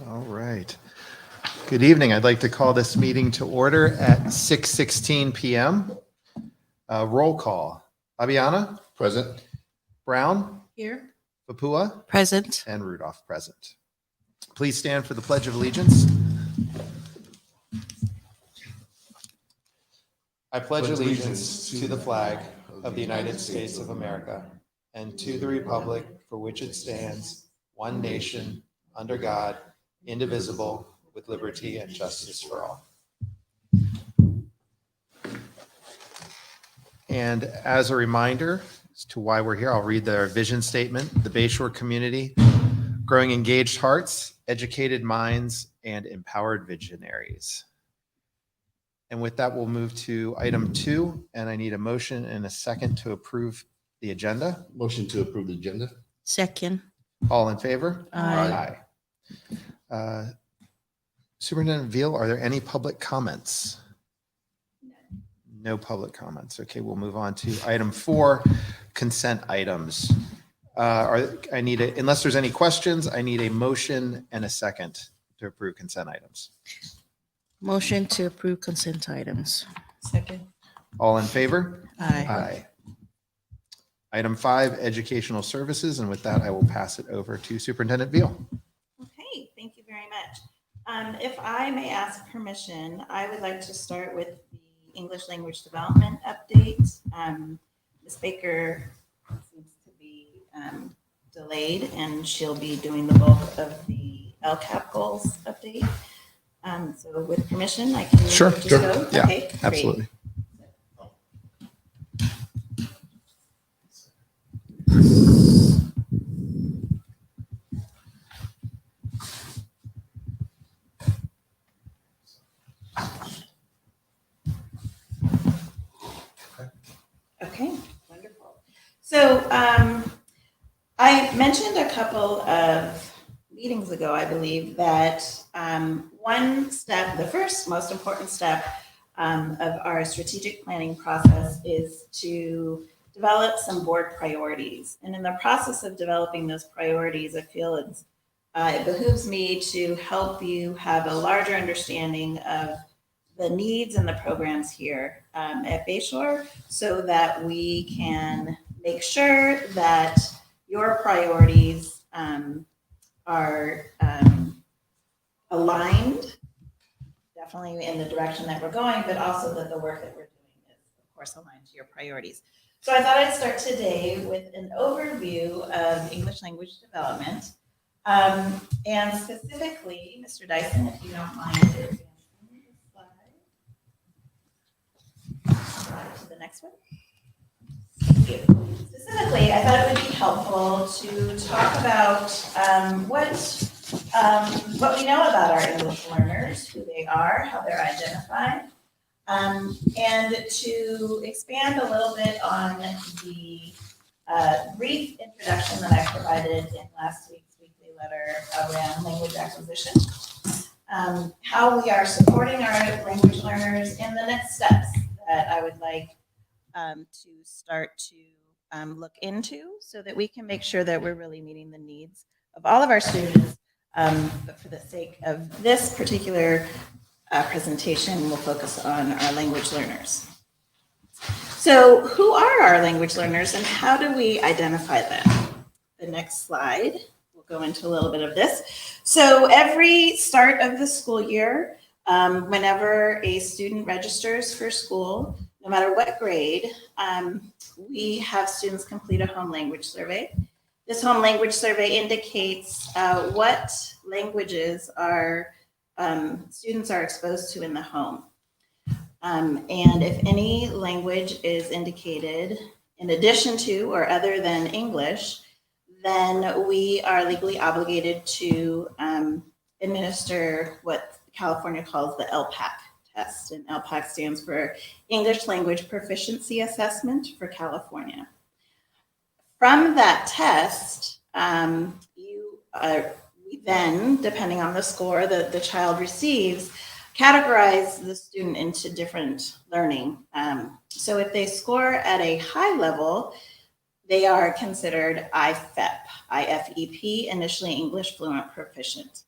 All right. Good evening. I'd like to call this meeting to order at 6:16 p.m. Roll call. Abiana? Present. Brown? Here. Papua? Present. And Rudolph present. Please stand for the Pledge of Allegiance. I pledge allegiance to the flag of the United States of America and to the republic for which it stands, one nation, under God, indivisible, with liberty and justice for all. And as a reminder as to why we're here, I'll read their vision statement. The Bayshore community, growing engaged hearts, educated minds, and empowered visionaries. And with that, we'll move to item 2, and I need a motion and a second to approve the agenda. Motion to approve the agenda. Second. All in favor? Aye. Aye. Superintendent Veal, are there any public comments? No public comments. Okay, we'll move on to item 4, consent items. Unless there's any questions, I need a motion and a second to approve consent items. Motion to approve consent items. Second. All in favor? Aye. Aye. Item 5, educational services, and with that, I will pass it over to Superintendent Veal. Okay, thank you very much. If I may ask permission, I would like to start with the English language development update. Ms. Baker seems to be delayed, and she'll be doing the bulk of the LCAP goals update. So with permission, I can Sure. just Sure. go? Yeah, Okay, great. absolutely. Okay, wonderful. So I mentioned a couple of meetings ago, I believe, that one step, the first most important step of our strategic planning process is to develop some board priorities. And in the process of developing those priorities, I feel it behooves me to help you have a larger understanding of the needs and the programs here at Bayshore so that we can make sure that your priorities are aligned, definitely in the direction that we're going, but also that the work that we're doing is, of course, aligned to your priorities. So I thought I'd start today with an overview of English language development. And specifically, Mr. Dyson, if you don't mind advancing the slide to the next one. Thank you. Specifically, I thought it would be helpful to talk about what we know about our English learners, who they are, how they're identified, and to expand a little bit on the brief introduction that I provided in last week's weekly letter around language acquisition, how we are supporting our language learners, and the next steps that I would like to start to look into so that we can make sure that we're really meeting the needs of all of our students. But for the sake of this particular presentation, we'll focus on our language learners. So who are our language learners and how do we identify them? The next slide, we'll go into a little bit of this. So every start of the school year, whenever a student registers for school, no matter what grade, we have students complete a home language survey. This home language survey indicates what languages our students are exposed to in the home. And if any language is indicated in addition to or other than English, then we are legally obligated to administer what California calls the LPAC test. And LPAC stands for English Language Proficiency Assessment for California. From that test, we then, depending on the score that the child receives, categorize the student into different learning. So if they score at a high level, they are considered IFEP, IFEP, initially English Fluent Proficient.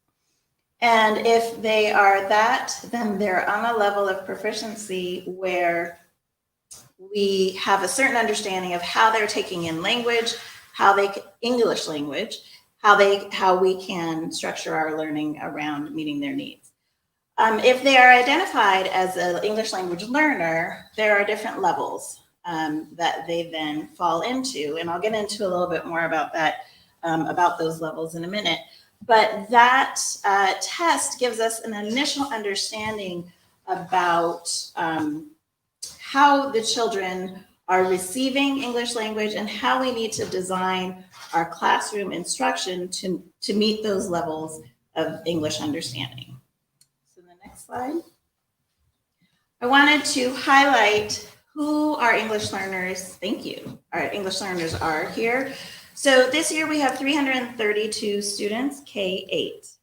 And if they are that, then they're on a level of proficiency where we have a certain understanding of how they're taking in language, English language, how we can structure our learning around meeting their needs. If they are identified as an English language learner, there are different levels that they then fall into. And I'll get into a little bit more about that, about those levels in a minute. But that test gives us an initial understanding about how the children are receiving English language and how we need to design our classroom instruction to meet those levels of English understanding. So the next slide. I wanted to highlight who our English learners, our English learners are here. So this year we have 332 students, K-8.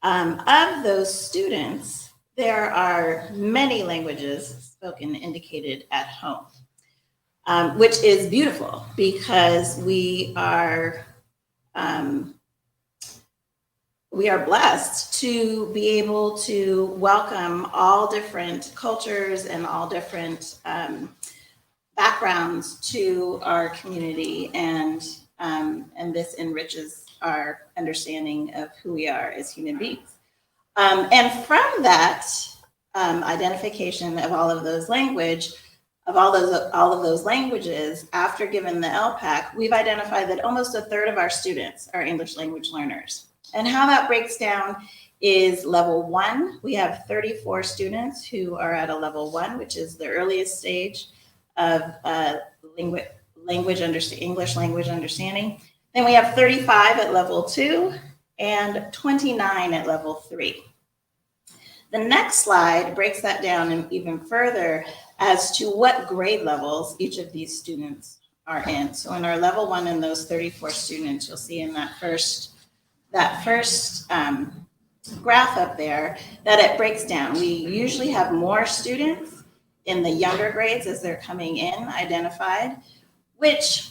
Of those students, there are many languages spoken indicated at home, which is beautiful because we are blessed to be able to welcome all different cultures and all different backgrounds to our community, and this enriches our understanding of who we are as human beings. And from that identification of all of those languages, after given the LPAC, we've identified that almost a third of our students are English language learners. And how that breaks down is level 1. We have 34 students who are at a level 1, which is the earliest stage of English language understanding. Then we have 35 at level 2 and 29 at level 3. The next slide breaks that down even further as to what grade levels each of these students are in. So in our level 1 and those 34 students, you'll see in that first graph up there that it breaks down. We usually have more students in the younger grades as they're coming in identified, which,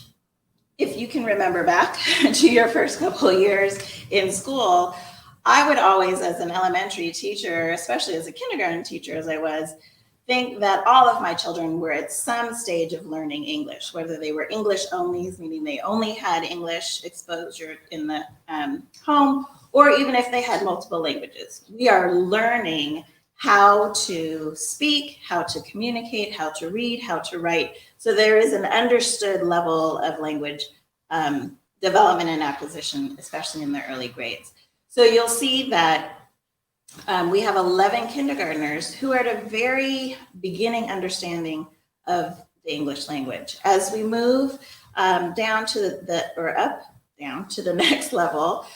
if you can remember back to your first couple of years in school, I would always, as an elementary teacher, especially as a kindergarten teacher as I was, think that all of my children were at some stage of learning English, whether they were English onlys, meaning they only had English exposure in the home, or even if they had multiple languages. We are learning how to speak, how to communicate, how to read, how to write. So there is an understood level of language development and acquisition, especially in the early grades. So you'll see that we have 11 kindergartners who are at a very beginning understanding of the English language. As we move down to the next level,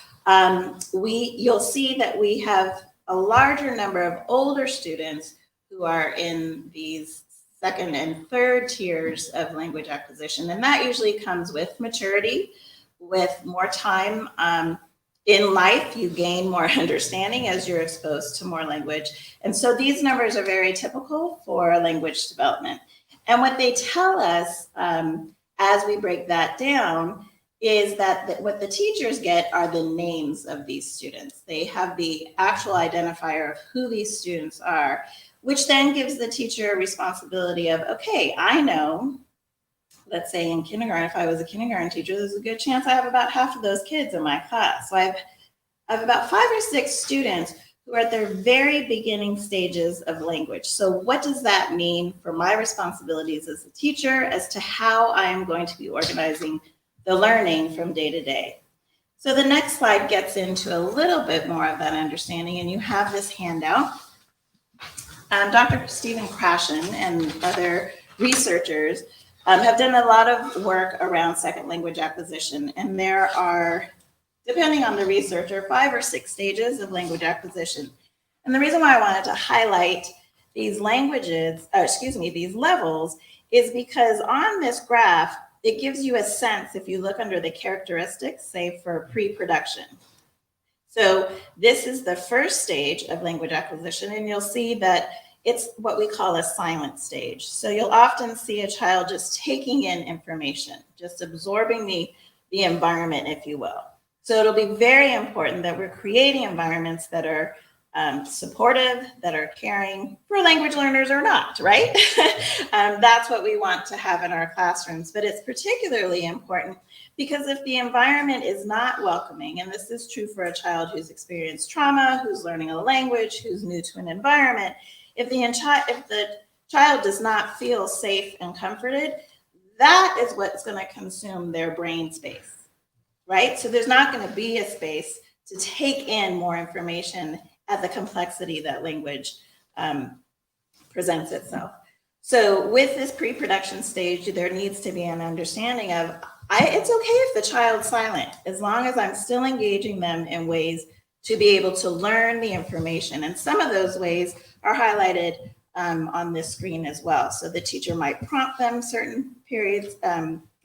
you'll see that we have a larger number of older students who are in these second and third tiers of language acquisition. And that usually comes with maturity, with more time in life. You gain more understanding as you're exposed to more language. And so these numbers are very typical for language development. And what they tell us as we break that down is that what the teachers get are the names of these students. They have the actual identifier of who these students are, which then gives the teacher a responsibility of, okay, I know, let's say in kindergarten, if I was a kindergarten teacher, there's a good chance I have about half of those kids in my class. So I have about 5 or 6 students who are at their very beginning stages of language. So what does that mean for my responsibilities as a teacher as to how I am going to be organizing the learning from day to day? So the next slide gets into a little bit more of that understanding, and you have this handout. Dr. Stephen Krashen and other researchers have done a lot of work around second language acquisition, and there are, depending on the researcher, 5 or 6 stages of language acquisition. And the reason why I wanted to highlight these these levels is because on this graph, it gives you a sense, if you look under the characteristics, say for pre-production. So this is the first stage of language acquisition, and you'll see that it's what we call a silent stage. So you'll often see a child just taking in information, just absorbing the environment, if you will. So it'll be very important that we're creating environments that are supportive, that are caring for language learners or not, right? That's what we want to have in our classrooms. But it's particularly important because if the environment is not welcoming, and this is true for a child who's experienced trauma, who's learning a language, who's new to an environment, if the child does not feel safe and comforted, that is what's going to consume their brain space, right? So there's not going to be a space to take in more information at the complexity that language presents itself. So with this pre-production stage, there needs to be an understanding of, it's okay if the child's silent, as long as I'm still engaging them in ways to be able to learn the information. And some of those ways are highlighted on this screen as well. So the teacher might prompt them certain periods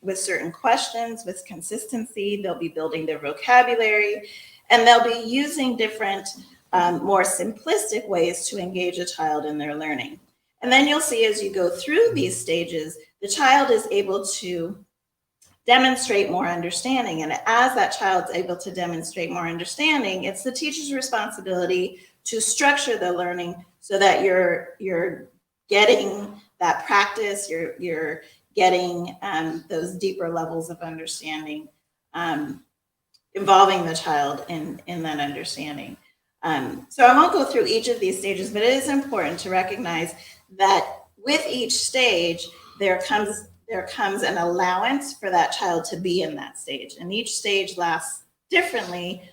with certain questions, with consistency. They'll be building their vocabulary, and they'll be using different more simplistic ways to engage a child in their learning. And then you'll see as you go through these stages, the child is able to demonstrate more understanding. And as that child's able to demonstrate more understanding, it's the teacher's responsibility to structure the learning so that you're getting that practice, you're getting those deeper levels of understanding, involving the child in that understanding. So I won't go through each of these stages, but it is important to recognize that with each stage, there comes an allowance for that child to be in that stage. And each stage lasts differently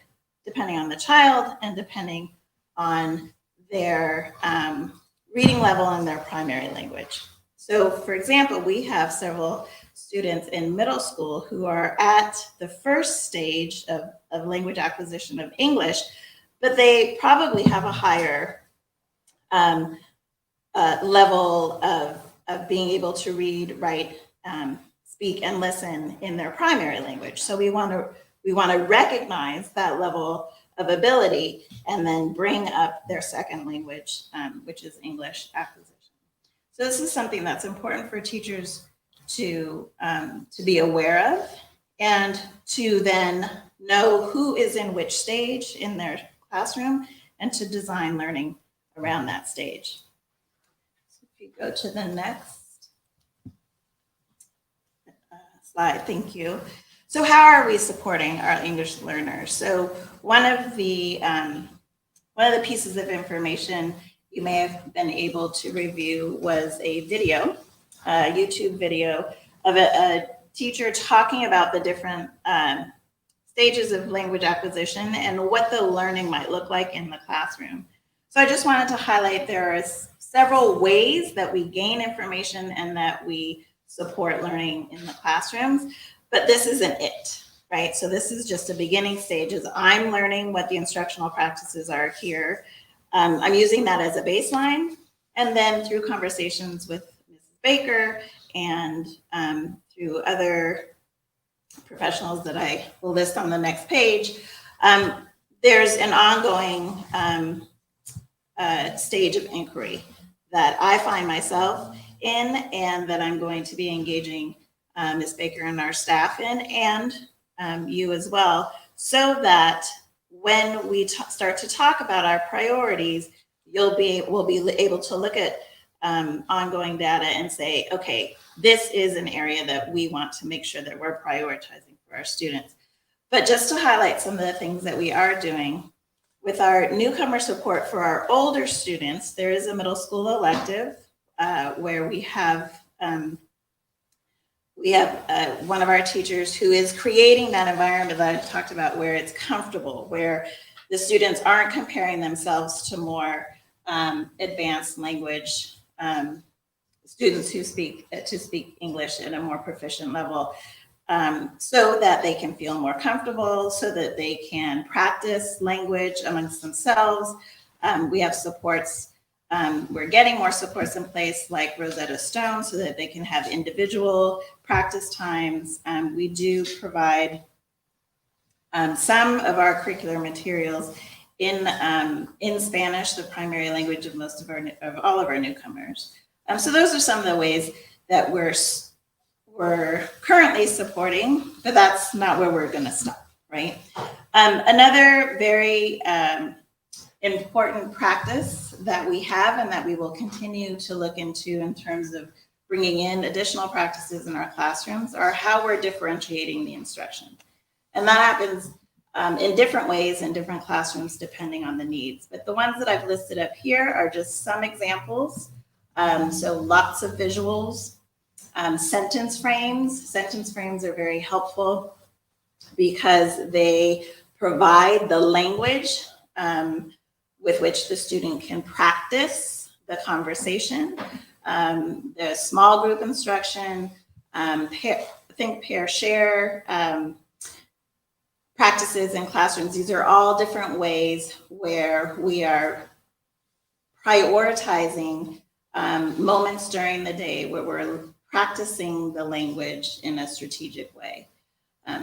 depending on the child and depending on their reading level and their primary language. So for example, we have several students in middle school who are at the first stage of language acquisition of English, but they probably have a higher level of being able to read, write, speak, and listen in their primary language. So we want to recognize that level of ability and then bring up their second language, which is English acquisition. So this is something that's important for teachers to be aware of and to then know who is in which stage in their classroom and to design learning around that stage. So if you go to the next slide, thank you. So how are we supporting our English learners? So one of the pieces of information you may have been able to review was a video, a YouTube video of a teacher talking about the different stages of language acquisition and what the learning might look like in the classroom. So I just wanted to highlight there are several ways that we gain information and that we support learning in the classrooms, but this isn't it, right? So this is just a beginning stage as I'm learning what the instructional practices are here. I'm using that as a baseline, and then through conversations with Mrs. Baker and through other professionals that I will list on the next page, there's an ongoing stage of inquiry that I find myself in and that I'm going to be engaging Ms. Baker and our staff in, and you as well, so that when we start to talk about our priorities, we'll be able to look at ongoing data and say, okay, this is an area that we want to make sure that we're prioritizing for our students. But just to highlight some of the things that we are doing, with our newcomer support for our older students, there is a middle school elective where we have one of our teachers who is creating that environment that I talked about, where it's comfortable, where the students aren't comparing themselves to more advanced language students who speak English at a more proficient level, so that they can feel more comfortable, so that they can practice language amongst themselves. We have supports. We're getting more supports in place like Rosetta Stone so that they can have individual practice times. We do provide some of our curricular materials in Spanish, the primary language of all of our newcomers. So those are some of the ways that we're currently supporting, but that's not where we're going to stop, right? Another very important practice that we have and that we will continue to look into in terms of bringing in additional practices in our classrooms are how we're differentiating the instruction. And that happens in different ways in different classrooms depending on the needs. But the ones that I've listed up here are just some examples. So lots of visuals, sentence frames. Sentence frames are very helpful because they provide the language with which the student can practice the conversation. There's small group instruction, think, pair, share, practices in classrooms. These are all different ways where we are prioritizing moments during the day where we're practicing the language in a strategic way.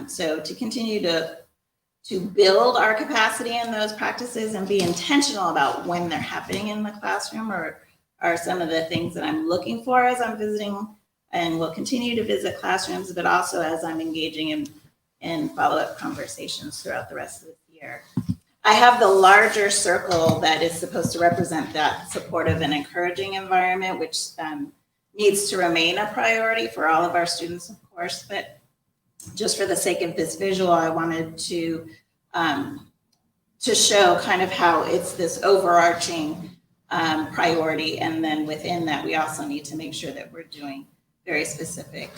So to continue to build our capacity in those practices and be intentional about when they're happening in the classroom are some of the things that I'm looking for as I'm visiting and will continue to visit classrooms, but also as I'm engaging in follow-up conversations throughout the rest of the year. I have the larger circle that is supposed to represent that supportive and encouraging environment, which needs to remain a priority for all of our students, of course, but just for the sake of this visual, I wanted to show kind of how it's this overarching priority. And then within that, we also need to make sure that we're doing very specific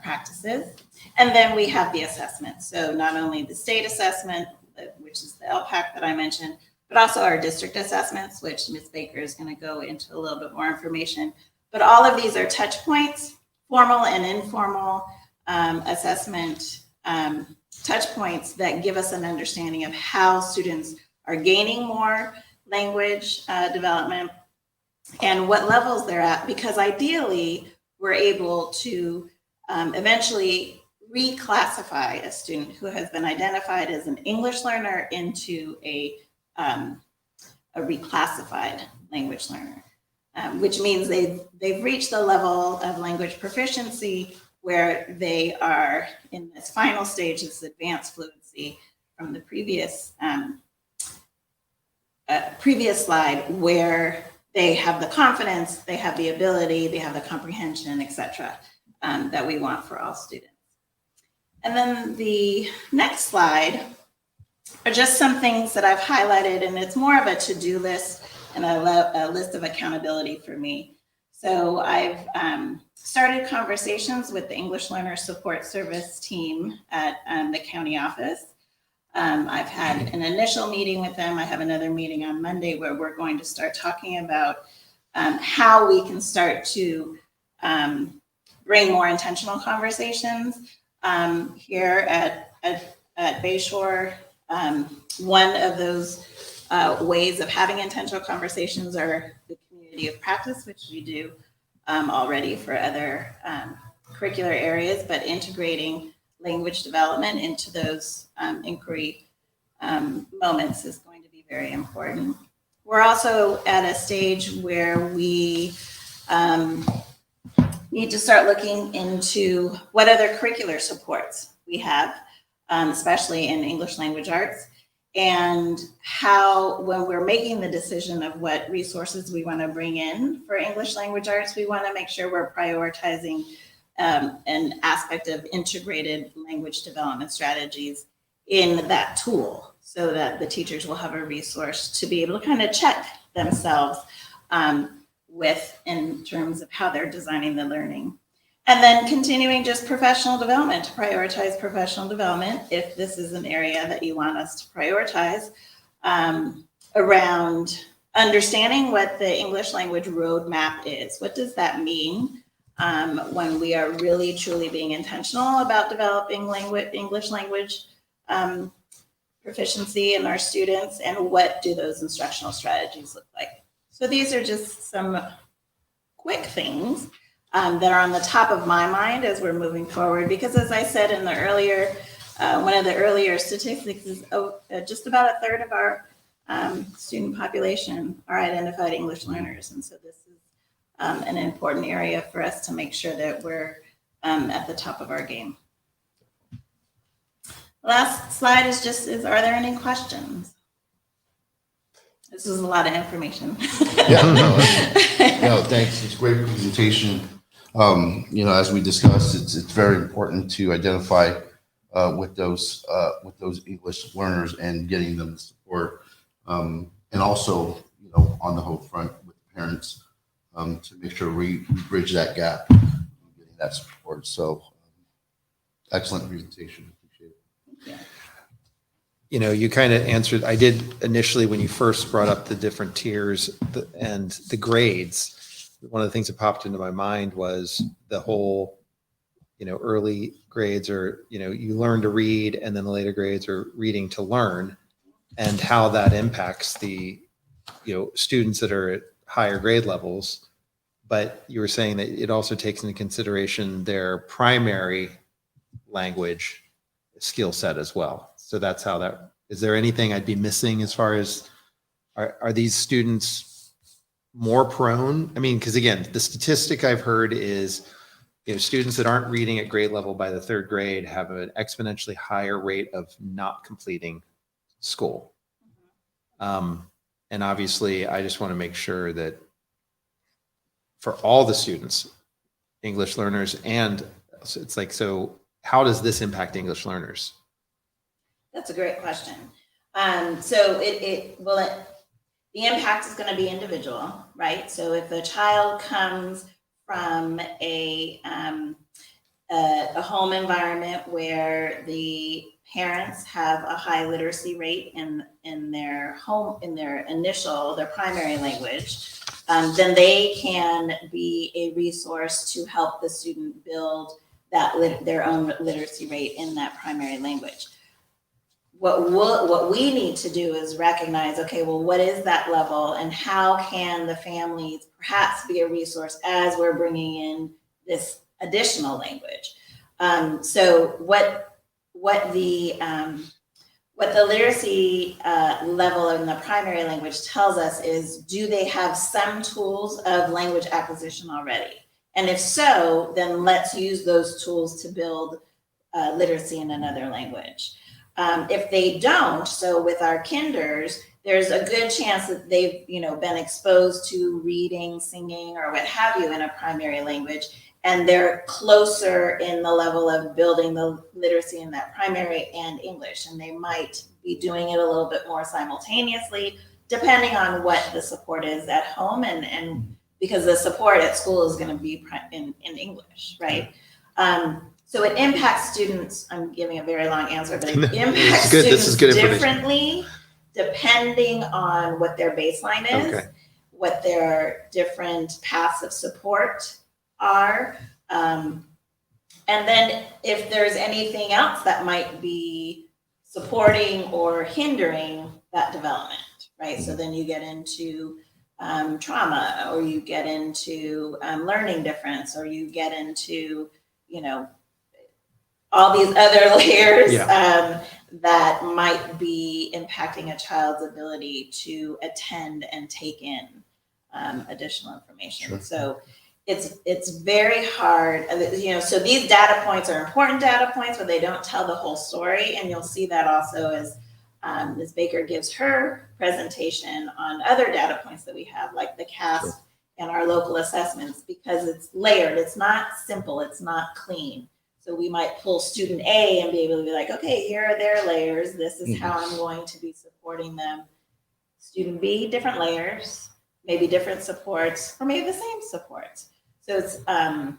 practices. And then we have the assessment. So not only the state assessment, which is the LPAC that I mentioned, but also our district assessments, which Ms. Baker is going to go into a little bit more information. But all of these are touch points, formal and informal assessment touch points that give us an understanding of how students are gaining more language development and what levels they're at, because ideally we're able to eventually reclassify a student who has been identified as an English learner into a reclassified language learner, which means they've reached the level of language proficiency where they are in this final stage, this advanced fluency from the previous slide, where they have the confidence, they have the ability, they have the comprehension, etc., that we want for all students. And then the next slide are just some things that I've highlighted, and it's more of a to-do list and a list of accountability for me. So I've started conversations with the English Learner Support Service team at the county office. I've had an initial meeting with them. I have another meeting on Monday where we're going to start talking about how we can start to bring more intentional conversations here at Bayshore. One of those ways of having intentional conversations are the community of practice, which we do already for other curricular areas, but integrating language development into those inquiry moments is going to be very important. We're also at a stage where we need to start looking into what other curricular supports we have, especially in English language arts, and how, when we're making the decision of what resources we want to bring in for English language arts, we want to make sure we're prioritizing an aspect of integrated language development strategies in that tool, so that the teachers will have a resource to be able to kind of check themselves with in terms of how they're designing the learning. And then continuing just professional development, to prioritize professional development if this is an area that you want us to prioritize, around understanding what the English language roadmap is. What does that mean when we are really truly being intentional about developing English language proficiency in our students, and what do those instructional strategies look like? So these are just some quick things that are on the top of my mind as we're moving forward, because as I said in the earlier, one of the earlier statistics is just about a third of our student population are identified English learners. And so this is an important area for us to make sure that we're at the top of our game. Last slide is are there any questions? This is a lot of information. Yeah, no, thanks. It's a great presentation. As we discussed, it's very important to identify with those English learners and getting them the support, and also on the whole front with parents to make sure we bridge that gap, getting that support. So, excellent presentation. Appreciate it. You kind of answered, I did initially when you first brought up the different tiers and the grades. One of the things that popped into my mind was the whole, early grades are, you learn to read, and then the later grades are reading to learn, and how that impacts the, students that are at higher grade levels. But you were saying that it also takes into consideration their primary language skill set as well. So that's how that, is there anything I'd be missing as far as, are these students more prone? I mean, because again, the statistic I've heard is, students that aren't reading at grade level by the third grade have an exponentially higher rate of not completing school. And obviously, I just want to make sure that for all the students, English learners, and it's like, so how does this impact English learners? That's a great question. The impact is going to be individual, right? So if a child comes from a home environment where the parents have a high literacy rate in their primary language, then they can be a resource to help the student build their own literacy rate in that primary language. What we need to do is recognize, okay, well, what is that level, and how can the families perhaps be a resource as we're bringing in this additional language? So what the literacy level in the primary language tells us is, do they have some tools of language acquisition already? And if so, then let's use those tools to build literacy in another language. If they don't, so with our kinders, there's a good chance that they've been exposed to reading, singing, or what have you in a primary language, and they're closer in the level of building the literacy in that primary and English, and they might be doing it a little bit more simultaneously, depending on what the support is at home, and because the support at school is going to be in English, right? So it impacts students. I'm giving a very long answer, but it impacts students differently depending on what their baseline is, what their different paths of support are, and then if there's anything else that might be supporting or hindering that development, right? So then you get into trauma, or you get into learning difference, or you get into all these other layers that might be impacting a child's ability to attend and take in additional information. Sure. So it's very hard, so these data points are important data points, but they don't tell the whole story. And you'll see that also as Ms. Baker gives her presentation on other data points that we have, like the CAST and our local assessments, because it's layered. It's not simple. It's not clean. So we might pull student A and be able to be like, okay, here are their layers. This is how I'm going to be supporting them. Student B, different layers, maybe different supports, or maybe the same supports. So it's, I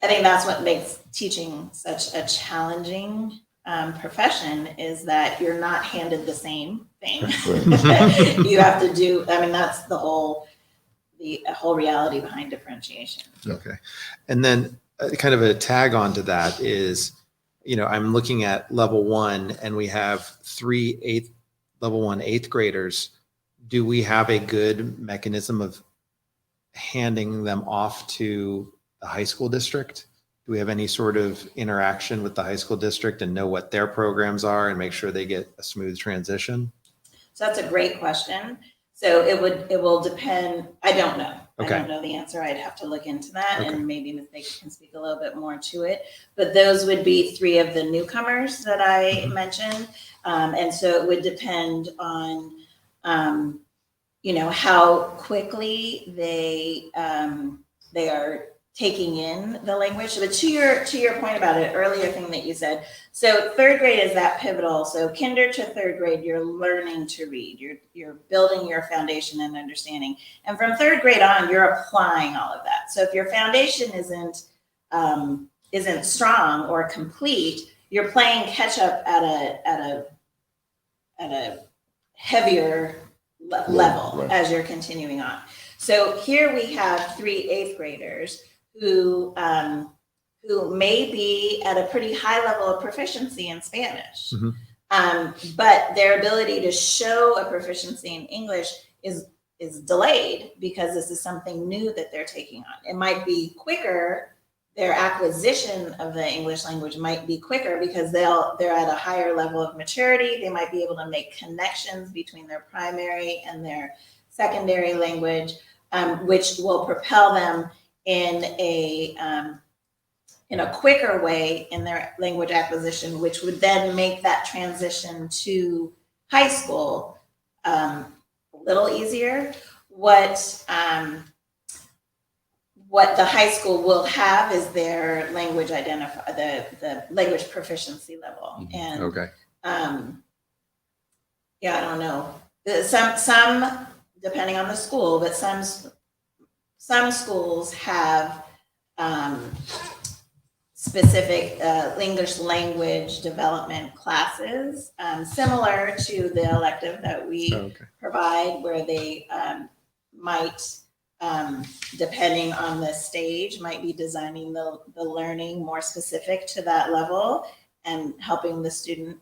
think that's what makes teaching such a challenging profession, is that you're not handed the same thing. You have to do, that's the whole reality behind differentiation. Okay. And then kind of a tag on to that is, I'm looking at level 1, and we have level 1 eighth graders. Do we have a good mechanism of handing them off to the high school district? Do we have any sort of interaction with the high school district and know what their programs are and make sure they get a smooth transition? So that's a great question. So it will depend. I don't know. I Okay. don't know the answer. I'd have to look into that, Okay. and maybe Ms. Baker can speak a little bit more to it. But those would be 3 of the newcomers that I mentioned. And so it would depend on, how quickly they are taking in the language. But to your point about it, earlier thing that you said, so 3rd grade is that pivotal. So kinder to 3rd grade, you're learning to read. You're building your foundation and understanding. And from 3rd grade on, you're applying all of that. So if your foundation isn't strong or complete, you're playing catch up at a heavier level Right. as you're continuing on. So here we have 3 8th graders who may be at a pretty high level of proficiency in Spanish. But their ability to show a proficiency in English is delayed because this is something new that they're taking on. It might be quicker. Their acquisition of the English language might be quicker because they're at a higher level of maturity. They might be able to make connections between their primary and their secondary language, which will propel them in a quicker way in their language acquisition, which would then make that transition to high school a little easier. What the high school will have is their language the language proficiency level. And Okay. I don't know. Some depending on the school, but some schools have specific English language development classes, similar to the elective that we Okay. provide, where they might, depending on the stage, might be designing the learning more specific to that level and helping the student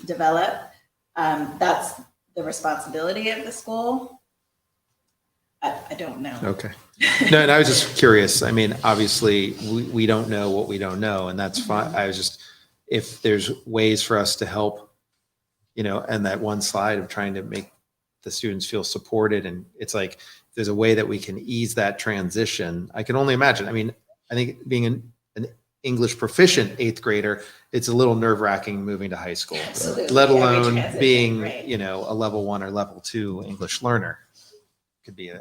develop. That's the responsibility of the school. I don't know. Okay. No, and I was just curious. I mean, obviously, we don't know what we don't know, and that's fine. I was just, if there's ways for us to help, and that one slide of trying to make the students feel supported, and it's like, if there's a way that we can ease that transition. I can only imagine. I mean, I think being an English proficient 8th grader, it's a little nerve-wracking moving to high school, Absolutely. let Every alone transition, being, right. a level 1 or level 2 English learner. Could be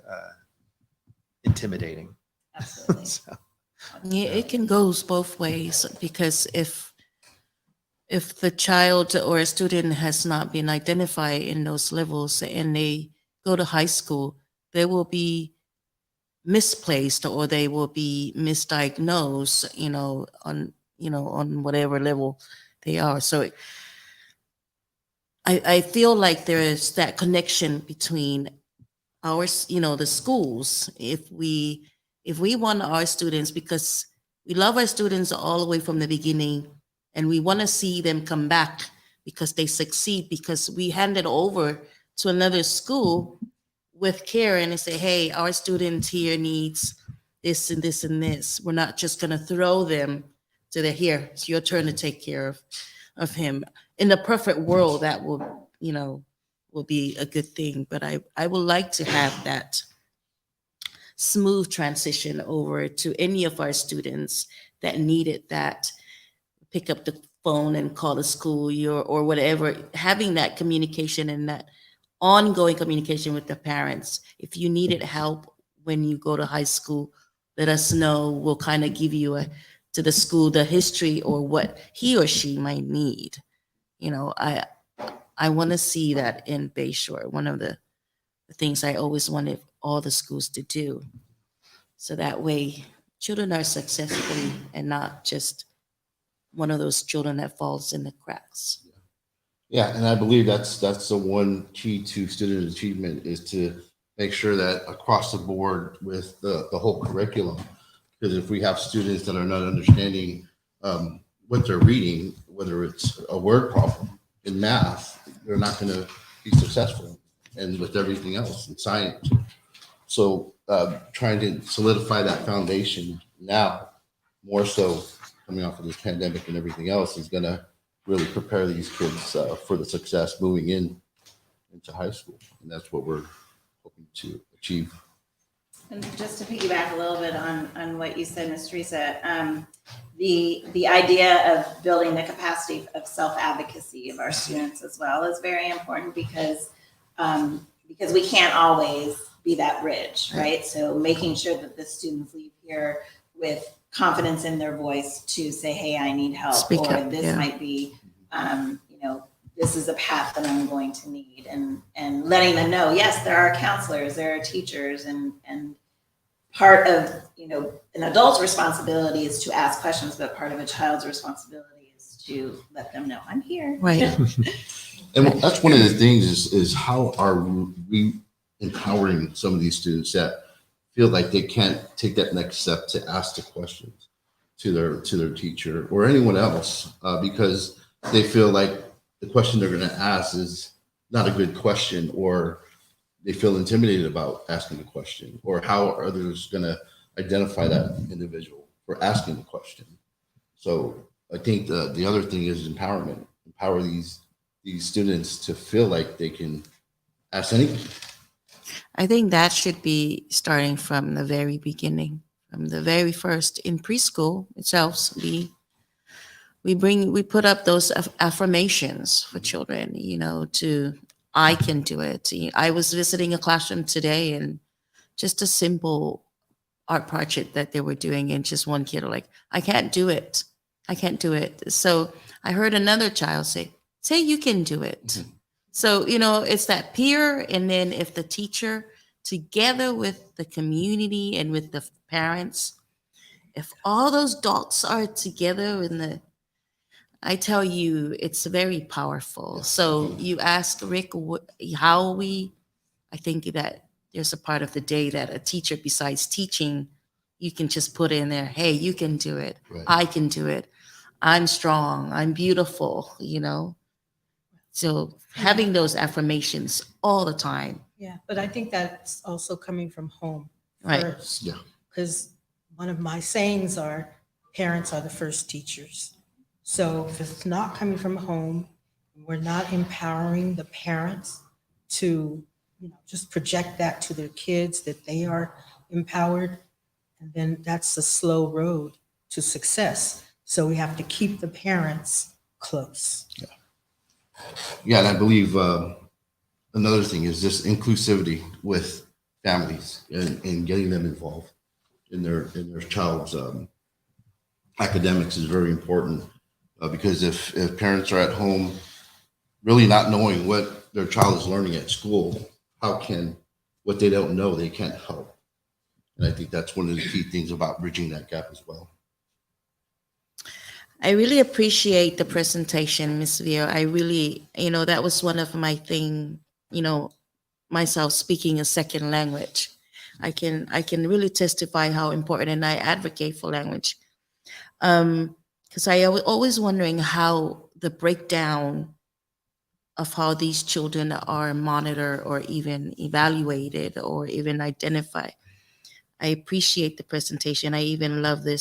intimidating. Absolutely. So, Yeah, it can go both ways because if the child or a student has not been identified in those levels and they go to high school, they will be misplaced or they will be misdiagnosed, on whatever level they are. So I feel like there is that connection between the schools. If we want our students, because we love our students all the way from the beginning, and we want to see them come back because they succeed, because we hand it over to another school with care and they say, hey, our student here needs this and this and this. We're not just going to throw them to here, it's your turn to take care of him. In the perfect world, that will be a good thing. But I would like to have that smooth transition over to any of our students that needed that. Pick up the phone and call the school or whatever, having that communication and that ongoing communication with the parents. If you needed help when you go to high school, let us know. We'll kind of give you to the school the history or what he or she might need. I want to see that in Bayshore. One of the things I always wanted all the schools to do. So that way children are successfully and not just one of those children that falls in the cracks. Yeah, and I believe that's the one key to student achievement is to make sure that across the board with the whole curriculum, because if we have students that are not understanding what they're reading, whether it's a word problem in math, they're not going to be successful, and with everything else in science. So trying to solidify that foundation now, more so coming off of this pandemic and everything else, is going to really prepare these kids for the success moving into high school. And that's what we're hoping to achieve. And just to piggyback a little bit on what you said, Ms. Teresa, the idea of building the capacity of self-advocacy of our students as well is very important because we can't always be that bridge, right? So making sure that the students leave here with confidence in their voice to say, hey, I need help, Speak or up, this yeah. might be, this is a path that I'm going to need, and letting them know, yes, there are counselors, there are teachers, and part of, an adult's responsibility is to ask questions, but part of a child's responsibility is to let them know I'm here. Right. And that's one of the things is how are we empowering some of these students that feel like they can't take that next step to ask the questions to their teacher or anyone else because they feel like the question they're going to ask is not a good question, or they feel intimidated about asking the question, or how are others going to identify that individual for asking the question. So I think the other thing is empowerment. Empower these students to feel like they can ask anything. I think that should be starting from the very beginning, from the very first in preschool itself. We put up those affirmations for children, to I can do it. I was visiting a classroom today, and just a simple art project that they were doing, and just one kid like, I can't do it. I can't do it. So I heard another child say, you can do it. Mm-hmm. So, it's that peer. And then if the teacher, together with the community and with the parents, if all those dots are together I tell you, it's very powerful. So you asked Rick I think that there's a part of the day that a teacher, besides teaching, you can just put in there, hey, you can do it. Right. I can do it. I'm strong. I'm beautiful, So having those affirmations all the time. Yeah, but I think that's also coming from home Right. first. Yeah. Because one of my sayings are, parents are the first teachers. So if it's not coming from home, we're not empowering the parents to, just project that to their kids, that they are empowered, and then that's a slow road to success. So we have to keep the parents close. Yeah, and I believe another thing is just inclusivity with families and getting them involved in their child's academics is very important because if parents are at home really not knowing what their child is learning at school, how can what they don't know they can't help? And I think that's one of the key things about bridging that gap as well. I really appreciate the presentation, Ms. Vio. I really, that was one of my thing, myself speaking a second language. I can really testify how important, and I advocate for language. Because I was always wondering how the breakdown of how these children are monitored or even evaluated or even identified. I appreciate the presentation. I even love the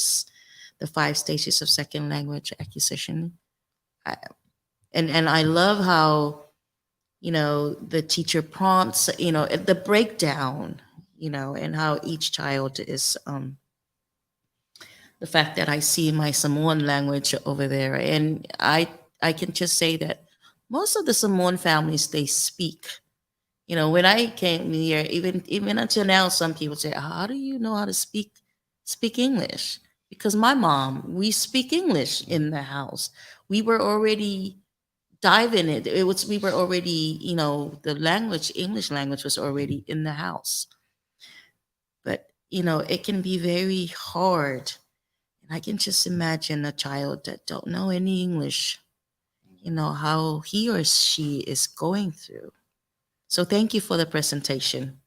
5 stages of second language acquisition. And I love how, the teacher prompts, the breakdown, and how each child is, the fact that I see my Samoan language over there. And I can just say that most of the Samoan families, they speak. When I came here, even until now, some people say, how do you know how to speak English? Because my mom, we speak English in the house. We were already diving it. We were already, the language, English language was already in the house. But, it can be very hard. And I can just imagine a child that don't know any English, how he or she is going through. So thank you for the presentation.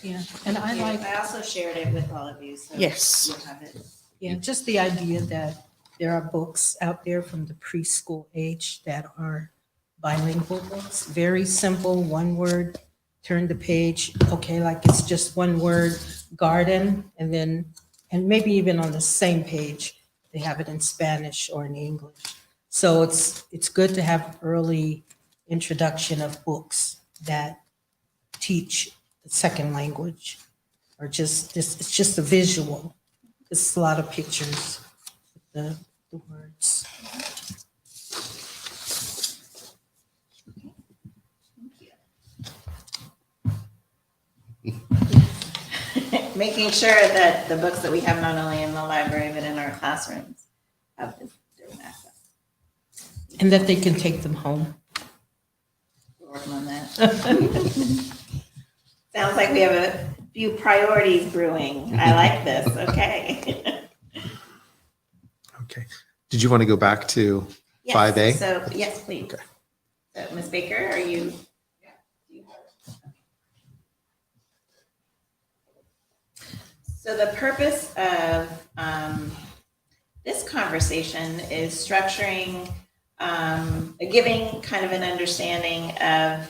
Yeah, and I also shared it with all of you, so Yes. you'll have it. Yeah, just the idea that there are books out there from the preschool age that are bilingual books, very simple, one word, turn the page, okay, like it's just one word, garden, and maybe even on the same page, they have it in Spanish or in English. So it's good to have early introduction of books that teach the second language. or just this, it's just a visual. It's a lot of pictures, the words. Making sure that the books that we have not only in the library but in our classrooms have this different access. And that they can take them home. We're working on that. Sounds like we have a few priorities brewing. I like this. Okay. Okay. Did you want to go back to Yes, 5A? So, yes, please. Okay. So, Ms. Baker, are you? So the purpose of this conversation is structuring, giving kind of an understanding of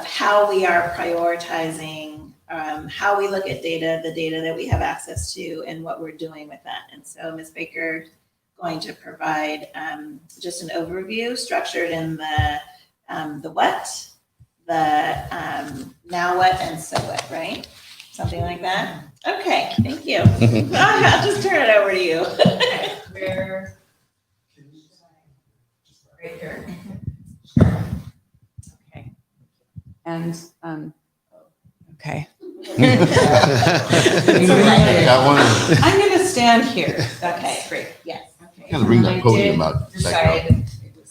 how we are prioritizing, how we look at data, the data that we have access to, and what we're doing with that. And so Ms. Baker is going to provide just an overview structured in the what, the now what, and so what, right? Something like that? Okay, thank you. I'll just turn it over to you. Where? Right here. Okay. And, okay. Got one. I'm gonna stand here. Okay. That's great. Yes. Okay. Kind of bring that I podium did out. decide-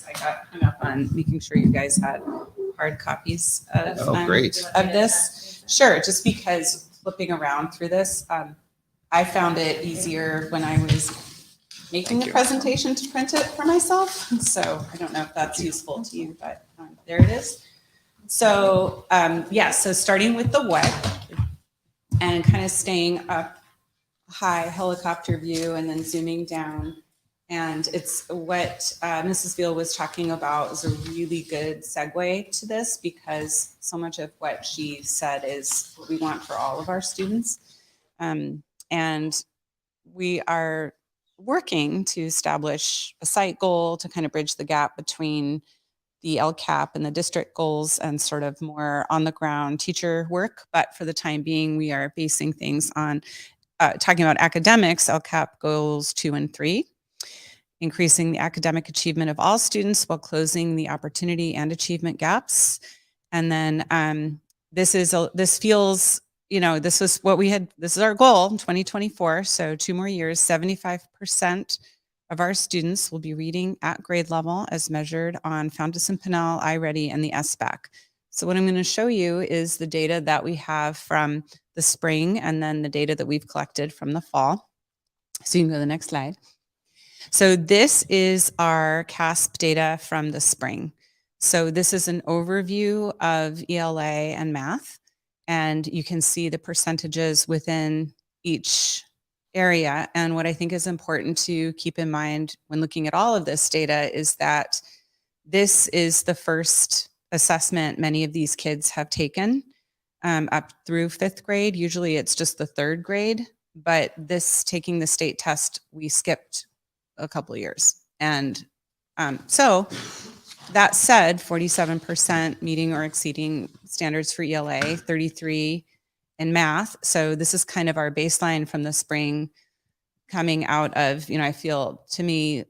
I got hung up on making sure you guys had hard copies of. Oh, great. Of this. Sure, just because flipping around through this, I found it easier when I was making the presentation to print it for myself. So I don't know if that's useful to you, but there it is. So yeah, so starting with the what and kind of staying up high helicopter view and then zooming down. And it's what Mrs. Veal was talking about is a really good segue to this because so much of what she said is what we want for all of our students. And we are working to establish a site goal to kind of bridge the gap between the LCAP and the district goals and sort of more on the ground teacher work. But for the time being, we are basing things on talking about academics, LCAP goals 2 and 3. Increasing the academic achievement of all students while closing the opportunity and achievement gaps. And then this feels, this was what we had, this is our goal in 2024. So 2 more years, 75% of our students will be reading at grade level as measured on Fountas and Pinnell, iReady, and the SBAC. So what I'm going to show you is the data that we have from the spring and then the data that we've collected from the fall. So you can go to the next slide. So this is our CASP data from the spring. So this is an overview of ELA and math, and you can see the percentages within each area. And what I think is important to keep in mind when looking at all of this data is that this is the first assessment many of these kids have taken up through 5th grade. Usually it's just the 3rd grade, but this taking the state test, we skipped a couple of years. And so that said, 47% meeting or exceeding standards for ELA, 33 in math. So this is kind of our baseline from the spring coming out of, I feel to me,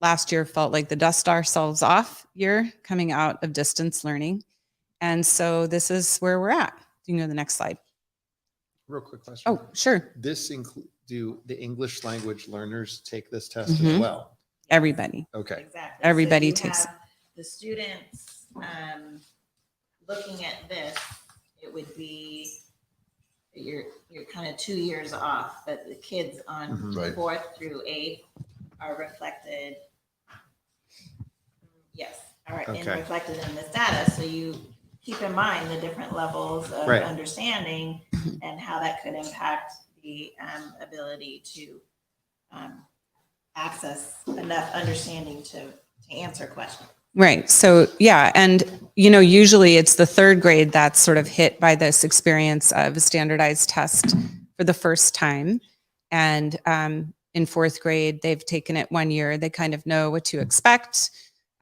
last year felt like the dust ourselves off year coming out of distance learning. And so this is where we're at. You can go to the next slide. Real quick question. Oh, sure. Do the English language learners take this test as Mhm. well? Everybody. Okay. Exactly. Everybody So you takes have the students looking at this, it would be you're kind of 2 years off, but the kids on Mhm. Right. 4th through 8th are reflected. Yes, all right, and Okay. reflected in this data. So you keep in mind the different levels of Right. understanding and how that could impact the ability to access enough understanding to answer questions. Right. So yeah. And, usually it's the 3rd grade that's sort of hit by this experience of a standardized test for the first time. And in 4th grade, they've taken it 1 year. They kind of know what to expect.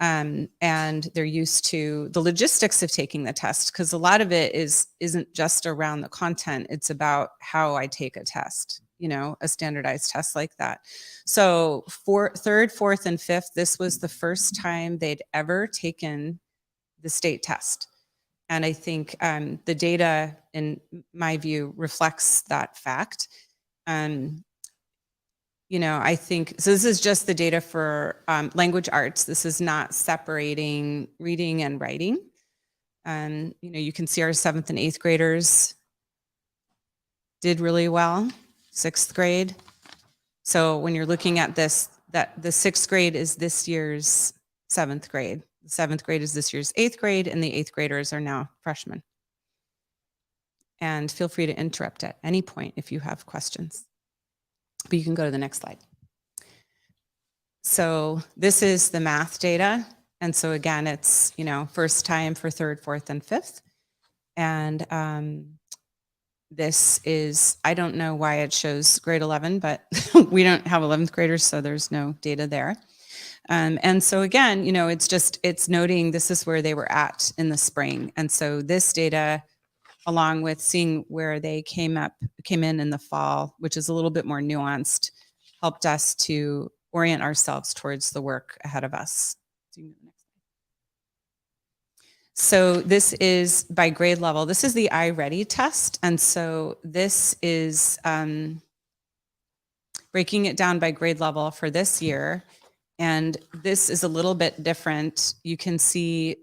And they're used to the logistics of taking the test, because a lot of it isn't just around the content. It's about how I take a test, a standardized test like that. So for third, fourth, and fifth, this was the first time they'd ever taken the state test. And I think the data, in my view, reflects that fact. I think, so this is just the data for language arts. This is not separating reading and writing. You can see our 7th and 8th graders did really well, 6th grade. So when you're looking at this, that the 6th grade is this year's 7th grade. The 7th grade is this year's 8th grade, and the 8th graders are now freshmen. And feel free to interrupt at any point if you have questions. But you can go to the next slide. So this is the math data. And so again, it's, first time for 3rd, 4th, and 5th. And this is, I don't know why it shows grade 11, but we don't have 11th graders, so there's no data there. And so again, it's noting this is where they were at in the spring. And so this data, along with seeing where they came in the fall, which is a little bit more nuanced, helped us to orient ourselves towards the work ahead of us. So this is by grade level. This is the iReady test. And so this is breaking it down by grade level for this year. And this is a little bit different. You can see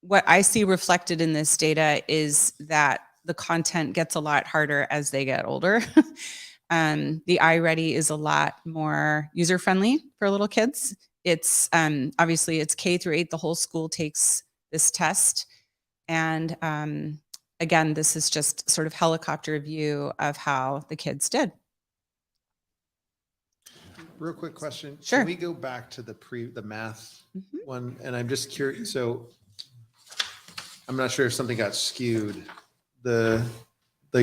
what I see reflected in this data is that the content gets a lot harder as they get older. The iReady is a lot more user-friendly for little kids. It's obviously it's K through 8. The whole school takes this test. And again, this is just sort of helicopter view of how the kids did. Real quick question. Sure. Can we go back to the math one? And I'm just curious. So I'm not sure if something got skewed. The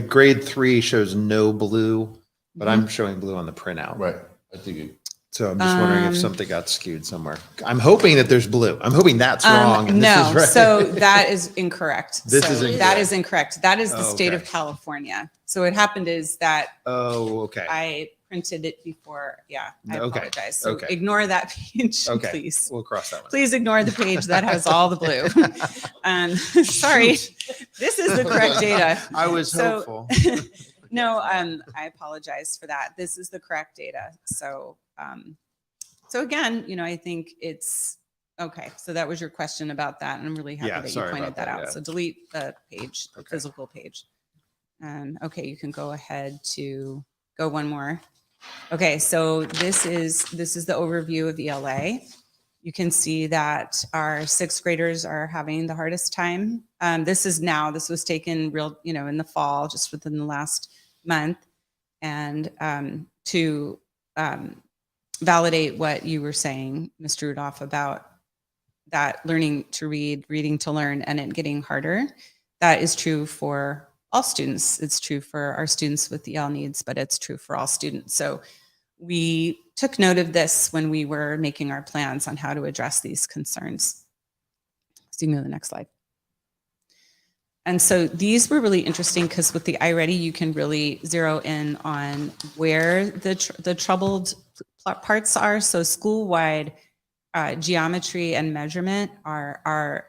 grade 3 shows no blue, but I'm showing blue on the printout. Right. I think So I'm just wondering if something got skewed somewhere. I'm hoping that there's blue. I'm hoping that's wrong. And No, this is right. so that is incorrect. This So is incorrect. That is incorrect. That is the Oh, state okay. of California. So what happened is that Oh, okay. I printed it before. Yeah, I Okay. apologize. So Okay. ignore that page, Okay. please. We'll cross that one. Please ignore the page that has all the blue. Sorry, this is the correct data. I was So- hopeful. No, I apologize for that. This is the correct data. So, so again, I think it's okay. So that was your question about that, and I'm really happy Yeah, that you sorry pointed about that that, out. yeah. So delete the page, the Okay. physical page. Okay, you can go ahead to go one more. Okay, so this is the overview of ELA. You can see that our 6th graders are having the hardest time. This was taken real, in the fall, just within the last month. And to validate what you were saying, Mr. Rudolph, about that learning to read, reading to learn, and it getting harder. That is true for all students. It's true for our students with EL needs, but it's true for all students. So we took note of this when we were making our plans on how to address these concerns. So you can go to the next slide. And so these were really interesting because with the iReady, you can really zero in on where the troubled parts are. So school-wide geometry and measurement are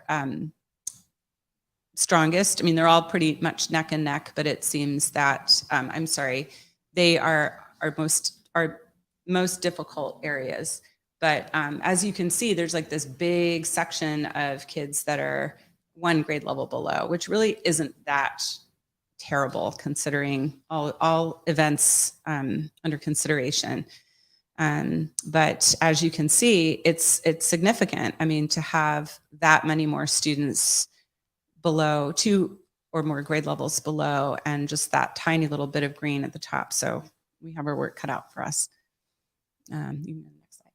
strongest. I mean, they're all pretty much neck and neck, but it seems that, they are most difficult areas. But as you can see, there's like this big section of kids that are 1 grade level below, which really isn't that terrible considering all events under consideration. But as you can see, it's significant. I mean, to have that many more students below 2 or more grade levels below, and just that tiny little bit of green at the top. So we have our work cut out for us. You can go to the next slide.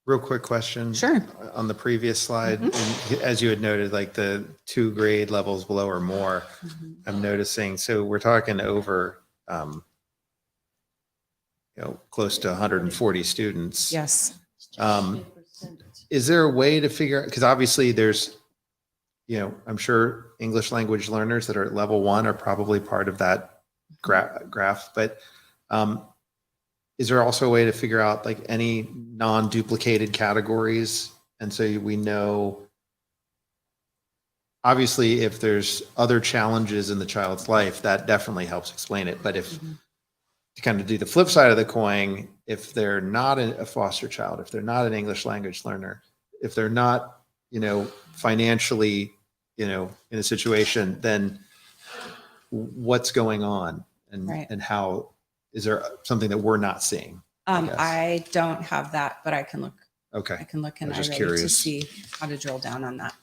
Real quick question. Sure. On the previous slide, and as you had noted, like the 2 grade levels below or more, I'm noticing. So we're talking over, close to 140 students. Yes. is there a way to figure out, because obviously there's, I'm sure English language learners that are at level 1 are probably part of that graph, but is there also a way to figure out like any non-duplicated categories? And so we know, obviously, if there's other challenges in the child's life, that definitely helps explain it. But if to kind of do the flip side of the coin, if they're not a foster child, if they're not an English language learner, if they're not, financially, in a situation, then what's going on, and Right. and how is there something that we're not seeing? guess. I don't have that, but I can look. Okay. I can look in I was just iReady to curious. see how to drill down on that.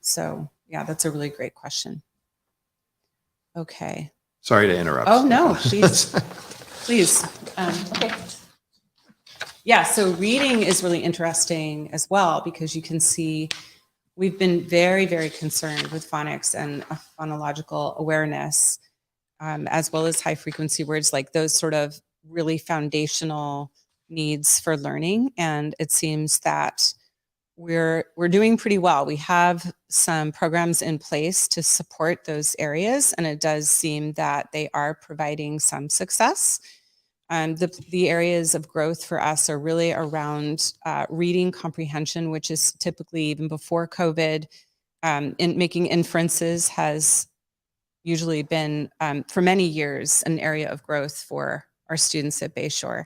So yeah, that's a really great question. Okay. Sorry to interrupt. Oh, no, please. Please. Okay. Yeah, so reading is really interesting as well, because you can see we've been very, very concerned with phonics and phonological awareness, as well as high frequency words, like those sort of really foundational needs for learning. And it seems that we're doing pretty well. We have some programs in place to support those areas, and it does seem that they are providing some success. The areas of growth for us are really around reading comprehension, which is typically, even before COVID, in making inferences has usually been for many years an area of growth for our students at Bayshore.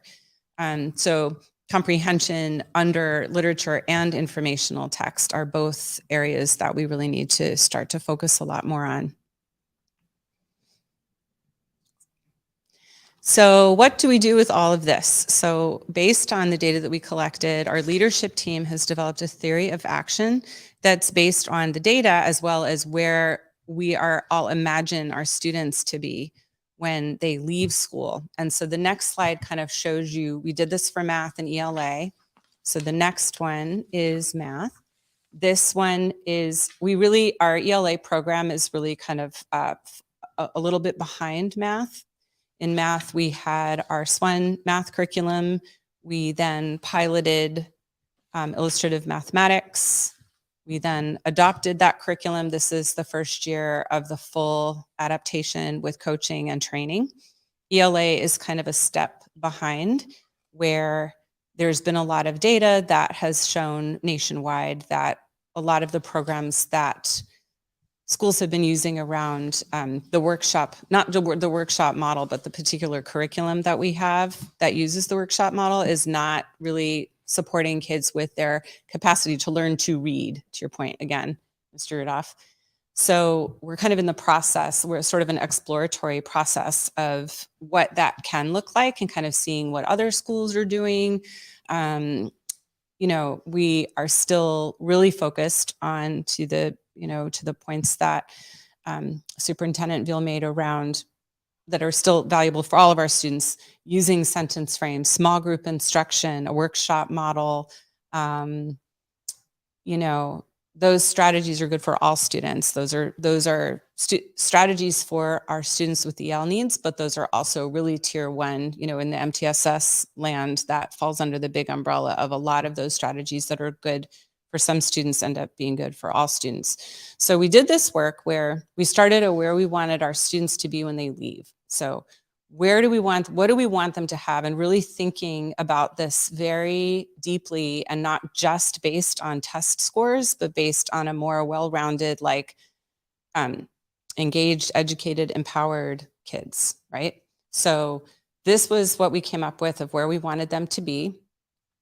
So comprehension under literature and informational text are both areas that we really need to start to focus a lot more on. So what do we do with all of this? So based on the data that we collected, our leadership team has developed a theory of action that's based on the data, as well as where we are all imagine our students to be when they leave school. And so the next slide kind of shows you, we did this for math and ELA. So the next one is math. This one is, our ELA program is really kind of a little bit behind math. In math, we had our SWAN math curriculum. We then piloted illustrative mathematics. We then adopted that curriculum. This is the first year of the full adaptation with coaching and training. ELA is kind of a step behind, where there's been a lot of data that has shown nationwide that a lot of the programs that schools have been using around the workshop, not the workshop model, but the particular curriculum that we have that uses the workshop model is not really supporting kids with their capacity to learn to read, to your point again, Mr. Rudolph. So we're kind of in the process, we're sort of an exploratory process of what that can look like, and kind of seeing what other schools are doing. We are still really focused on to the points that Superintendent Veal made around that are still valuable for all of our students, using sentence frames, small group instruction, a workshop model. Those strategies are good for all students. Those are strategies for our students with EL needs, but those are also really tier 1, in the MTSS land, that falls under the big umbrella of a lot of those strategies that are good for some students end up being good for all students. So we did this work where we started at where we wanted our students to be when they leave. So what do we want them to have, and really thinking about this very deeply, and not just based on test scores, but based on a more well-rounded, engaged, educated, empowered kids, right? So this was what we came up with of where we wanted them to be.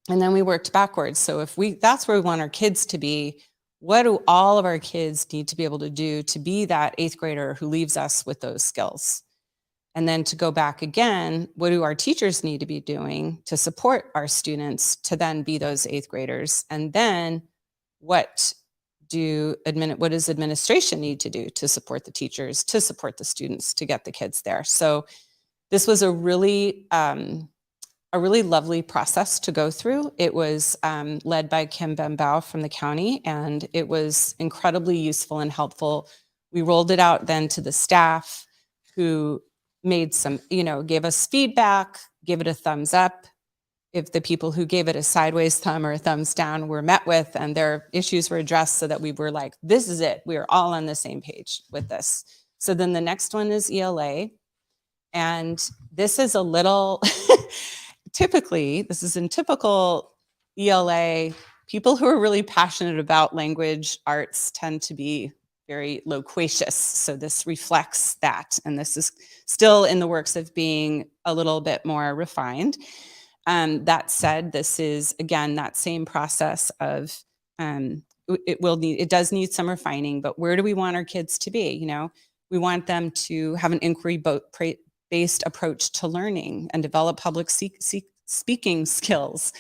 And then we worked backwards. So that's where we want our kids to be, what do all of our kids need to be able to do to be that 8th grader who leaves us with those skills? And then to go back again, what do our teachers need to be doing to support our students to then be those 8th graders? And then what does administration need to do to support the teachers, to support the students, to get the kids there? So this was a really lovely process to go through. It was led by Kim Bembao from the county, and it was incredibly useful and helpful. We rolled it out then to the staff, who made gave us feedback, gave it a thumbs up. if the people who gave it a sideways thumb or a thumbs down were met with and their issues were addressed so that we were like, this is it. We are all on the same page with this. So then the next one is ELA. And this is a little, typically, this is in typical ELA, people who are really passionate about language arts tend to be very loquacious. So this reflects that. And this is still in the works of being a little bit more refined. That said, this is, again, that same process of, it does need some refining, but where do we want our kids to be? You know, we want them to have an inquiry-based approach to learning and develop public speaking skills.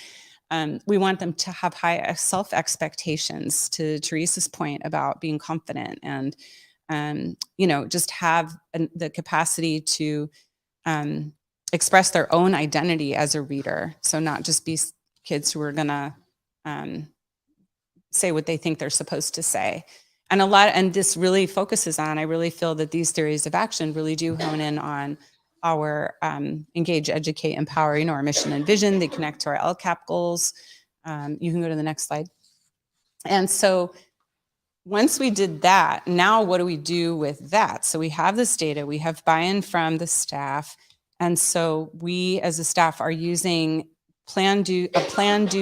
We want them to have high self-expectations, to Teresa's point about being confident and, you know, just have the capacity to express their own identity as a reader. So not just be kids who are gonna say what they think they're supposed to say. And this really focuses on, I really feel that these theories of action really do hone in on our engage, educate, empower, you know, our mission and vision. They connect to our LCAP goals. You can go to the next slide. And so once we did that, now what do we do with that? So we have this data, we have buy-in from the staff. And so we as a staff are using plan, do,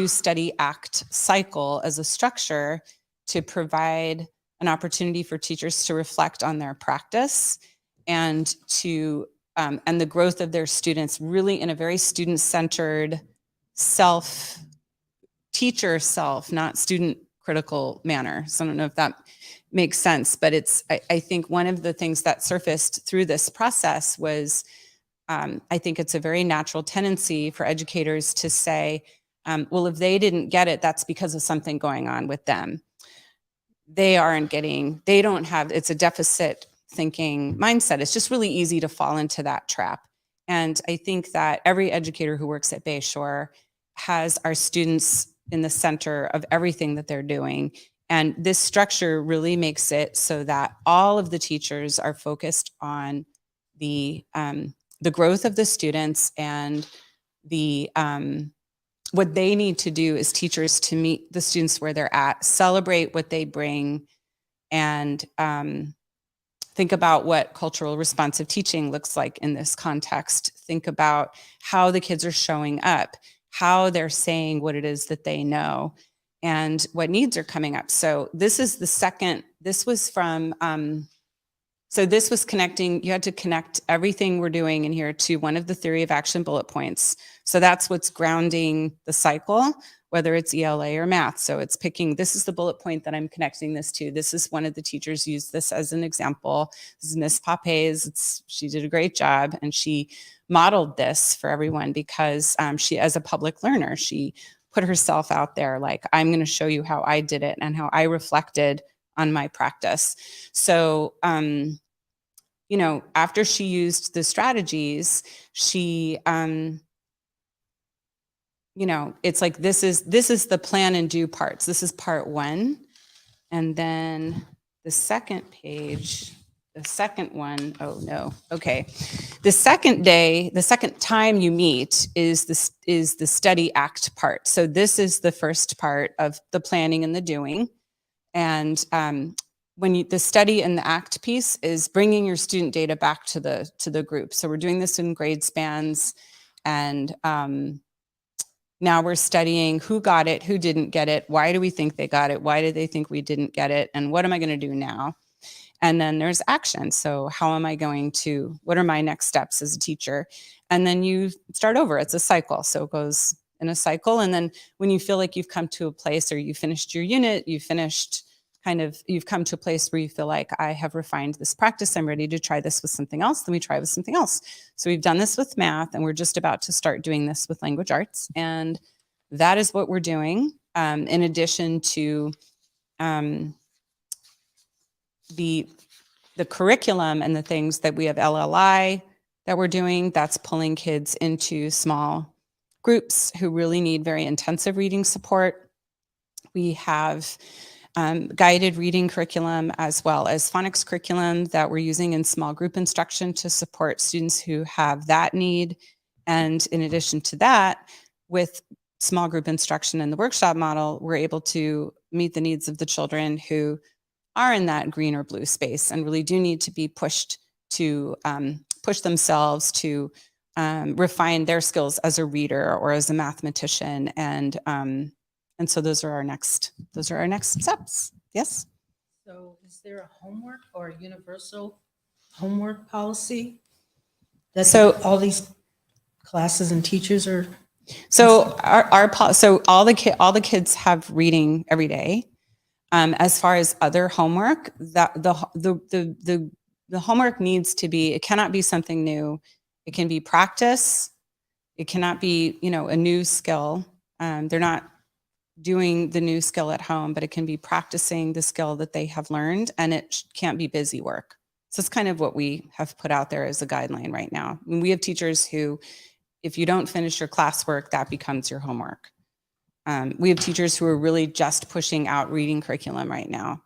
study, act cycle as a structure to provide an opportunity for teachers to reflect on their practice and to and the growth of their students, really in a very student-centered teacher self, not student critical manner. So I don't know if that makes sense, but it's, I think one of the things that surfaced through this process was, I think it's a very natural tendency for educators to say, well, if they didn't get it, that's because of something going on with them. They don't have, it's a deficit thinking mindset. It's just really easy to fall into that trap. And I think that every educator who works at Bayshore has our students in the center of everything that they're doing. And this structure really makes it so that all of the teachers are focused on the growth of the students and the what they need to do as teachers to meet the students where they're at, celebrate what they bring, and think about what cultural responsive teaching looks like in this context. Think about how the kids are showing up, how they're saying what it is that they know, and what needs are coming up. So this is the second, this was from, so this was connecting, you had to connect everything we're doing in here to one of the theory of action bullet points. So that's what's grounding the cycle, whether it's ELA or math. So it's picking, this is the bullet point that I'm connecting this to. This is one of the teachers used this as an example. This is Miss Papes. She did a great job, and she modeled this for everyone because she, as a public learner, she put herself out there like, I'm going to show you how I did it and how I reflected on my practice. So, you know, after she used the strategies, she, you know, it's like, this is the plan and do parts. This is part one. And then the second page, the second one, oh no, okay. The second day, the second time you meet is the study act part. So this is the first part of the planning and the doing. And when the study and the act piece is bringing your student data back to the group. So we're doing this in grade spans, and now we're studying who got it, who didn't get it, why do we think they got it, why do they think we didn't get it, and what am I going to do now? And then there's action. So how am I going to, what are my next steps as a teacher? And then you start over. It's a cycle. So it goes in a cycle. And then when you feel like you've come to a place, or you finished your unit, you've come to a place where you feel like, I have refined this practice, I'm ready to try this with something else, then we try with something else. So we've done this with math, and we're just about to start doing this with language arts. And that is what we're doing. In addition to the curriculum and the things that we have LLI that we're doing, that's pulling kids into small groups who really need very intensive reading support. We have guided reading curriculum, as well as phonics curriculum that we're using in small group instruction to support students who have that need. And in addition to that, with small group instruction and the workshop model, we're able to meet the needs of the children who are in that green or blue space and really do need to be pushed to push themselves to refine their skills as a reader or as a mathematician. And so those are our next steps. Yes. So is there a homework or a universal homework policy? That So- all these classes and teachers are, So so all the kids have reading every day. As far as other homework, that the homework needs to be, it cannot be something new. It can be practice. It cannot be, a new skill. They're not doing the new skill at home, but it can be practicing the skill that they have learned, and it can't be busy work. So it's kind of what we have put out there as a guideline right now. I mean, we have teachers who, if you don't finish your classwork, that becomes your homework. We have teachers who are really just pushing out reading curriculum right now.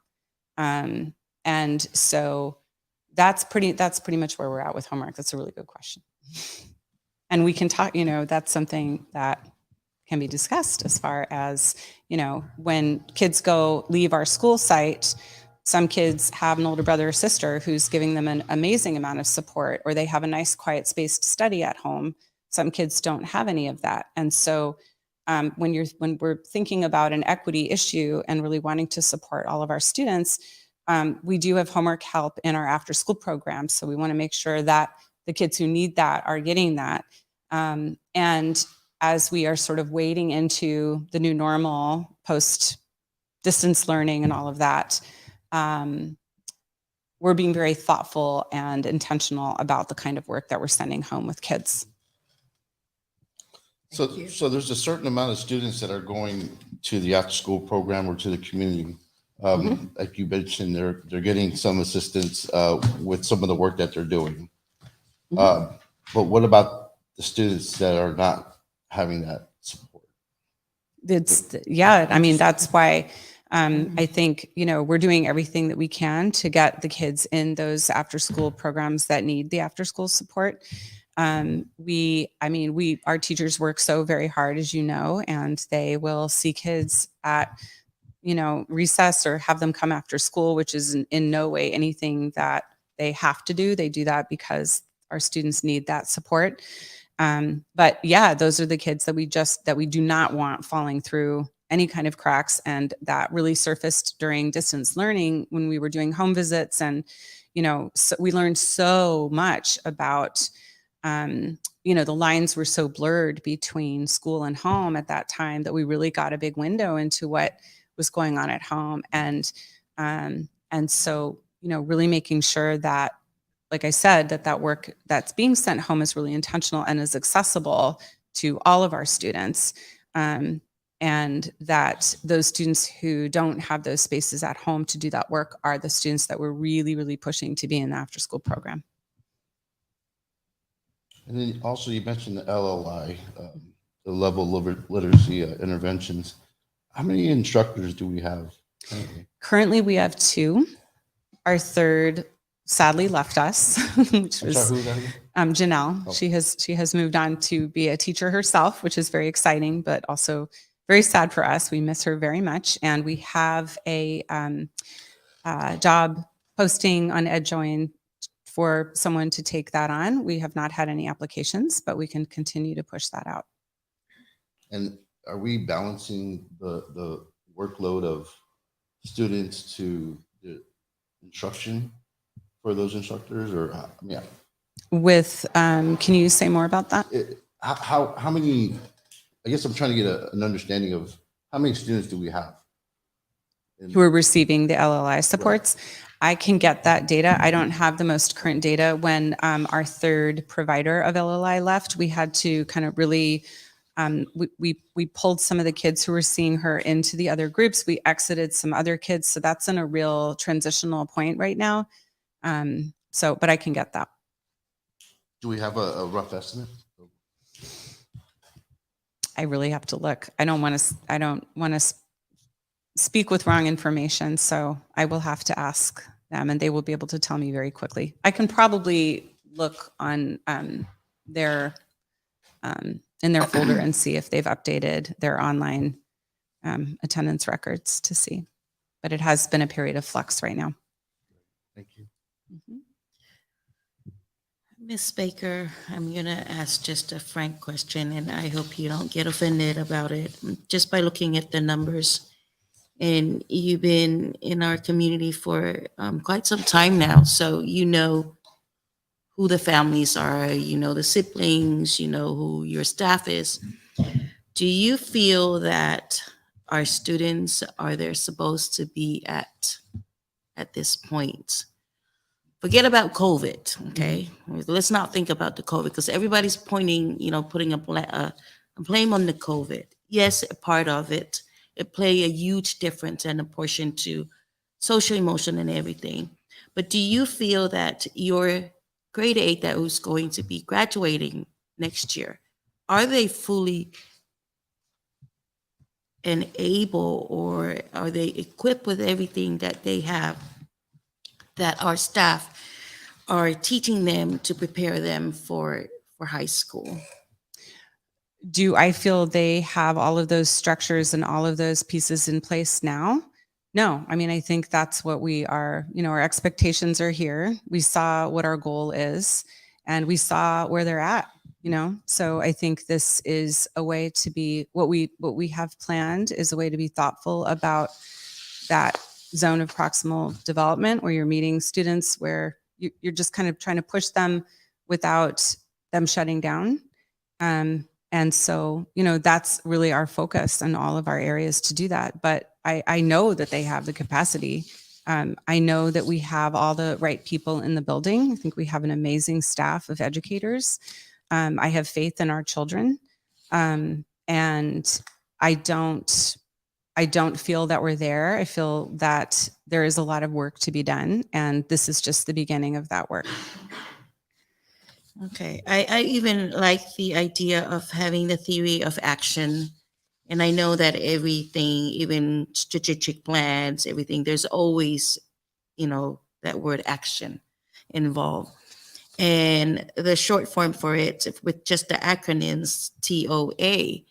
And so that's pretty much where we're at with homework. That's a really good question. And we can talk, that's something that can be discussed as far as, when kids leave our school site, some kids have an older brother or sister who's giving them an amazing amount of support, or they have a nice quiet space to study at home. Some kids don't have any of that. And so when we're thinking about an equity issue and really wanting to support all of our students, we do have homework help in our after school program. So we want to make sure that the kids who need that are getting that. And as we are sort of wading into the new normal post distance learning and all of that, we're being very thoughtful and intentional about the kind of work that we're sending home with kids. So there's a certain amount of students that are going to the after school program or to the community. Like you mentioned, they're getting some assistance with some of the work that they're doing. But what about the students that are not having that support? I mean, that's why I think, we're doing everything that we can to get the kids in those after school programs that need the after school support. Our teachers work so very hard, as you know, and they will see kids at, recess or have them come after school, which is in no way anything that they have to do. They do that because our students need that support. But yeah, those are the kids that we do not want falling through any kind of cracks. And that really surfaced during distance learning when we were doing home visits. And, so we learned so much about, the lines were so blurred between school and home at that time that we really got a big window into what was going on at home. And so, really making sure that, like I said, that work that's being sent home is really intentional and is accessible to all of our students. And that those students who don't have those spaces at home to do that work are the students that we're really, really pushing to be in the after school program. And then also you mentioned the LLI, the level of literacy interventions. How many instructors do we have currently? Currently, we have 2. Our third sadly left us, which was Who was that again? Janelle. Oh. She has moved on to be a teacher herself, which is very exciting, but also very sad for us. We miss her very much. And we have a job posting on EdJoin for someone to take that on. We have not had any applications, but we can continue to push that out. And are we balancing the workload of students to the instruction for those instructors, or With, can you say more about that? how many? I guess I'm trying to get an understanding of how many students do we have Who are receiving the LLI supports. Right. I can get that data. I don't have the most current data. When our third provider of LLI left, we had to kind of really, we pulled some of the kids who were seeing her into the other groups. We exited some other kids. So that's in a real transitional point right now. But I can get that. Do we have a rough estimate? I really have to look. I don't want to speak with wrong information. So I will have to ask them and they will be able to tell me very quickly. I can probably look on their in their folder and see if they've updated their online attendance records to see. But it has been a period of flux right now. Thank you. Mhm. Ms. Baker, I'm gonna ask just a frank question, and I hope you don't get offended about it. Just by looking at the numbers, and you've been in our community for quite some time now, so you know who the families are, you know the siblings, you know who your staff is. Do you feel that our students are they're supposed to be at this point? Forget about COVID, okay? Let's not think about the COVID because everybody's pointing, putting a blame on the COVID. Yes, a part of it. It play a huge difference and a portion to social emotion and everything. But do you feel that your grade 8 that was going to be graduating next year, are they fully and able, or are they equipped with everything that they have, that our staff are teaching them to prepare them for high school? Do I feel they have all of those structures and all of those pieces in place now? No. I mean, I think that's what we are, our expectations are here. We saw what our goal is and we saw where they're at, So I think this is a way to be, what we have planned is a way to be thoughtful about that zone of proximal development where you're meeting students where you're just kind of trying to push them without them shutting down. And so, that's really our focus in all of our areas to do that. But I know that they have the capacity. I know that we have all the right people in the building. I think we have an amazing staff of educators. I have faith in our children. And I don't feel that we're there. I feel that there is a lot of work to be done. And this is just the beginning of that work. Okay, I even like the idea of having the theory of action. And I know that everything, even strategic plans, everything, there's always, that word action involved. And the short form for it, with just the acronyms, TOA.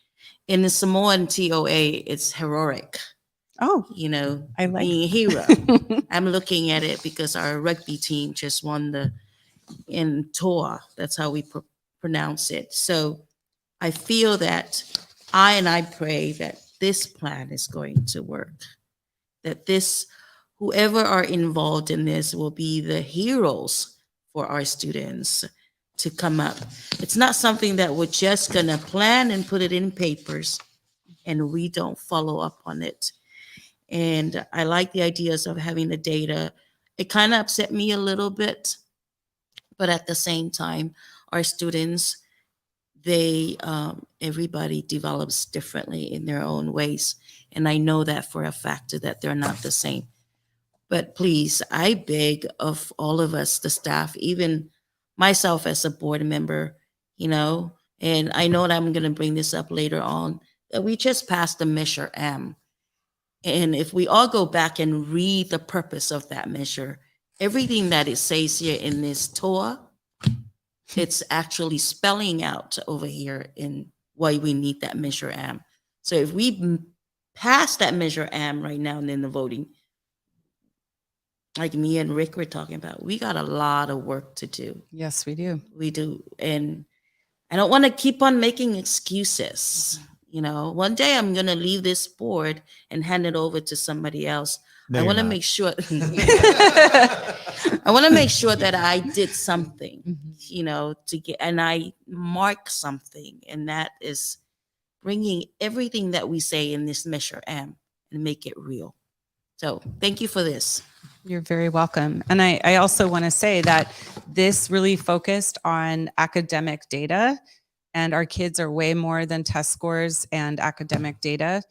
In the Samoan TOA, it's heroic. Oh, I like being a hero. I'm looking at it because our rugby team just won in TOA. That's how we pronounce it. So I feel that I pray that this plan is going to work. That whoever are involved in this will be the heroes for our students to come up. It's not something that we're just gonna plan and put it in papers and we don't follow up on it. And I like the ideas of having the data. It kind of upset me a little bit, but at the same time, our students, everybody develops differently in their own ways. And I know that for a fact that they're not the same. But please, I beg of all of us, the staff, even myself as a board member, and I know that I'm going to bring this up later on, that we just passed the Measure M. And if we all go back and read the purpose of that measure, everything that it says here in this TOA, it's actually spelling out over here in why we need that Measure M. So if we pass that Measure M right now and in the voting, like me and Rick were talking about, we got a lot of work to do. Yes, we do. We do. And I don't want to keep on making excuses. One day I'm going to leave this board and hand it over to somebody else. No, I you're want to not. make sure I want to make sure that I did something, to get, and I mark something, and that is bringing everything that we say in this Measure M and make it real. So thank you for this. You're very welcome. And I also want to say that this really focused on academic data, and our kids are way more than test scores and academic data.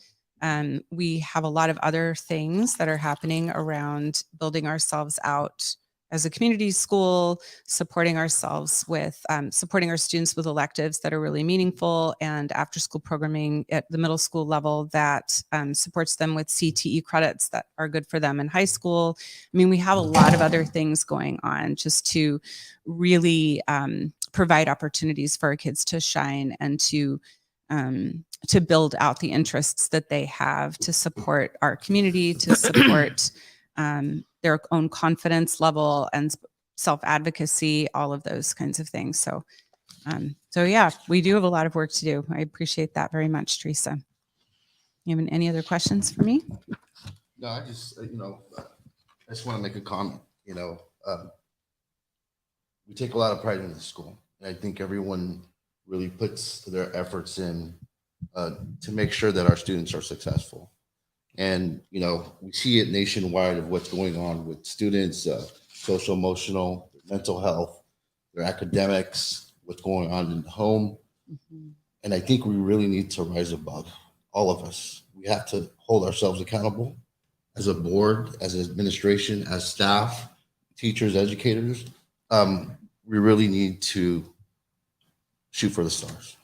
We have a lot of other things that are happening around building ourselves out as a community school, supporting ourselves with, supporting our students with electives that are really meaningful, and after school programming at the middle school level that supports them with CTE credits that are good for them in high school. I mean, we have a lot of other things going on just to really provide opportunities for our kids to shine and to build out the interests that they have to support our community, to support their own confidence level and self-advocacy, all of those kinds of things. So yeah, we do have a lot of work to do. I appreciate that very much, Teresa. You have any other questions for me? No, I just, I just want to make a comment, we take a lot of pride in the school. And I think everyone really puts their efforts in to make sure that our students are successful. And, we see it nationwide of what's going on with students, social, emotional, mental health, their academics, what's going on in the home. Mm-hmm. And I think we really need to rise above, all of us. We have to hold ourselves accountable as a board, as an administration, as staff, teachers, educators. We really need to shoot for the stars.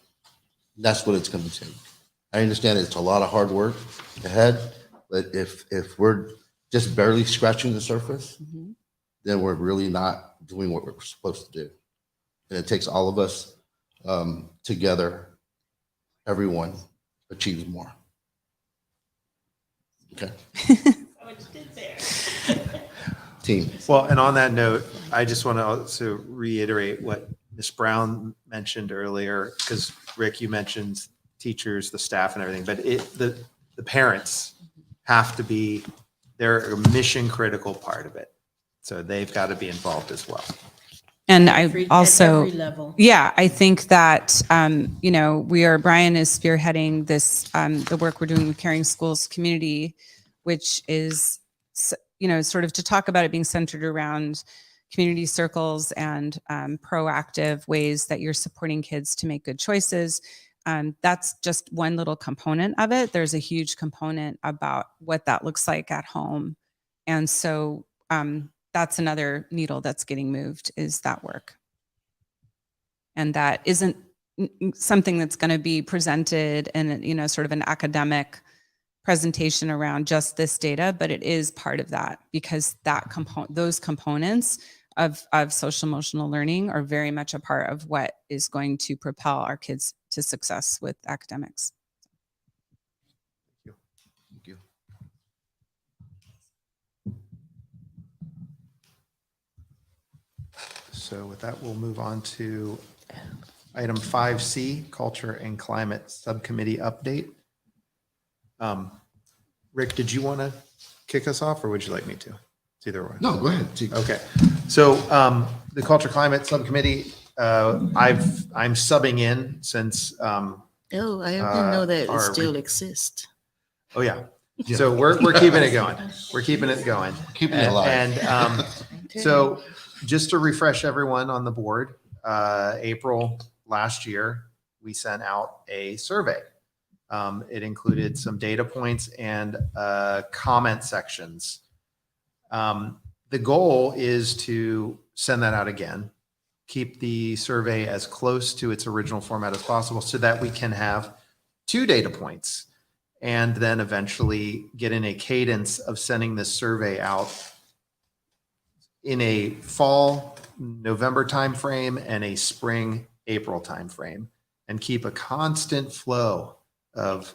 That's what it's going to take. I understand it's a lot of hard work ahead, but if we're just barely scratching the surface, Mm-hmm. then we're really not doing what we're supposed to do. And it takes all of us together. Everyone achieves more. Okay. Team. Well, and on that note, I just want to also reiterate what Ms. Brown mentioned earlier, because Rick, you mentioned teachers, the staff and everything, but the parents have to be, they're a mission critical part of it. So they've got to be involved as well. And At every level. Yeah, I think that, Brian is spearheading this, the work we're doing with Caring Schools Community, which is, sort of to talk about it being centered around community circles and proactive ways that you're supporting kids to make good choices. That's just one little component of it. There's a huge component about what that looks like at home. And so that's another needle that's getting moved, is that work. And that isn't something that's going to be presented in, sort of an academic presentation around just this data, but it is part of that, because those components of social emotional learning are very much a part of what is going to propel our kids to success with academics. Thank you. So with that, we'll move on to item 5C, Culture and Climate Subcommittee Update. Rick, did you want to kick us off, or would you like me to? It's either one. No, go ahead. Okay. So the Culture Climate Subcommittee, I'm subbing in since, Oh, I didn't know that it our still exists. oh yeah. Yeah. So we're keeping it going. We're keeping it going. Keeping it alive. And so just to refresh everyone on the board, April last year, we sent out a survey. It included some data points and comment sections. The goal is to send that out again, keep the survey as close to its original format as possible so that we can have 2 data points, and then eventually get in a cadence of sending this survey out in a fall November timeframe and a spring April timeframe, and keep a constant flow of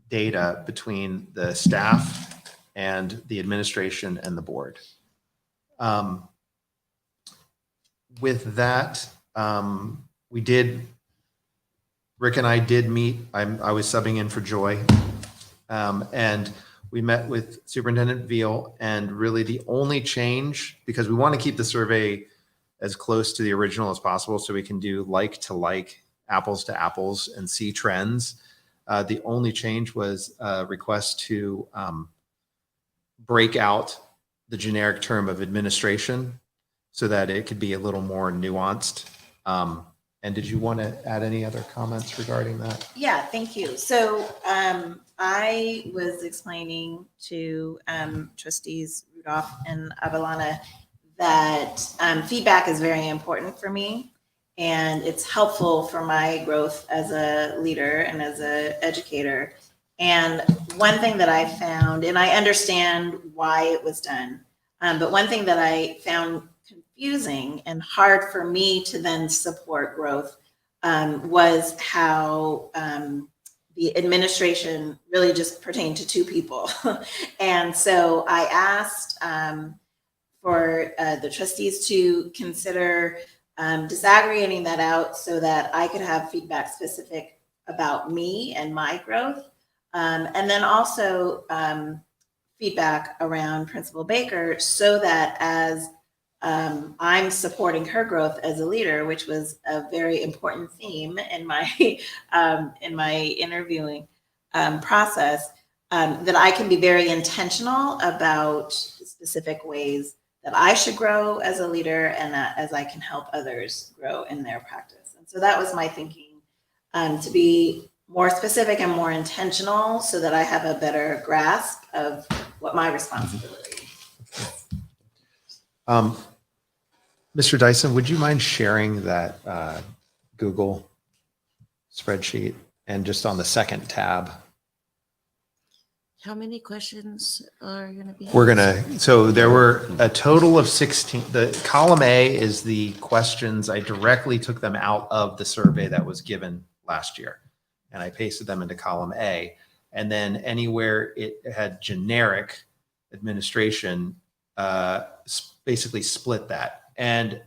data between the staff and the administration and the board. With that, Rick and I did meet. I was subbing in for Joy, and we met with Superintendent Veal, and really the only change, because we want to keep the survey as close to the original as possible so we can do like to like, apples to apples, and see trends. The only change was a request to break out the generic term of administration so that it could be a little more nuanced. And did you want to add any other comments regarding that? Yeah, thank you. So I was explaining to trustees Rudolph and Avalana that feedback is very important for me, and it's helpful for my growth as a leader and as an educator. And one thing that I found, and I understand why it was done, but one thing that I found confusing and hard for me to then support growth was how the administration really just pertained to two people. And so I asked for the trustees to consider disaggregating that out so that I could have feedback specific about me and my growth. And then also feedback around Principal Baker so that as I'm supporting her growth as a leader, which was a very important theme in my interviewing process, that I can be very intentional about specific ways that I should grow as a leader and that as I can help others grow in their practice. And so that was my thinking, to be more specific and more intentional so that I have a better grasp of what my responsibility is. Mr. Dyson, would you mind sharing that Google spreadsheet and just on the second tab? How many questions are going to be? So there were a total of 16. The column A is the questions. I directly took them out of the survey that was given last year, and I pasted them into column A. And then anywhere it had generic administration, basically split that. And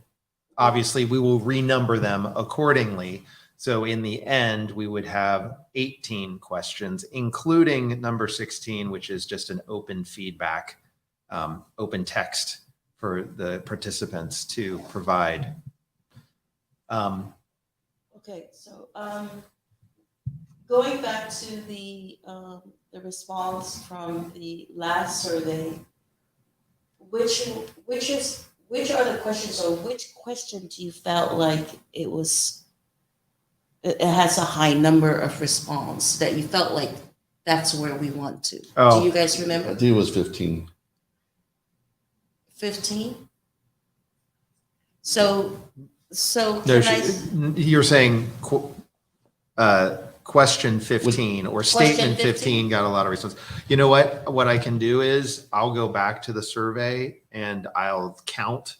obviously we will renumber them accordingly. So in the end, we would have 18 questions, including number 16, which is just an open feedback, open text for the participants to provide. Okay, so going back to the response from the last survey, which are the questions, or which questions you felt like it has a high number of response that you felt like that's where we want to? Oh. Do you guys I remember? think it was 15. 15? So No, can I? you're saying question 15 or statement 15 got a lot of response. You know what I can do is I'll go back to the survey and I'll count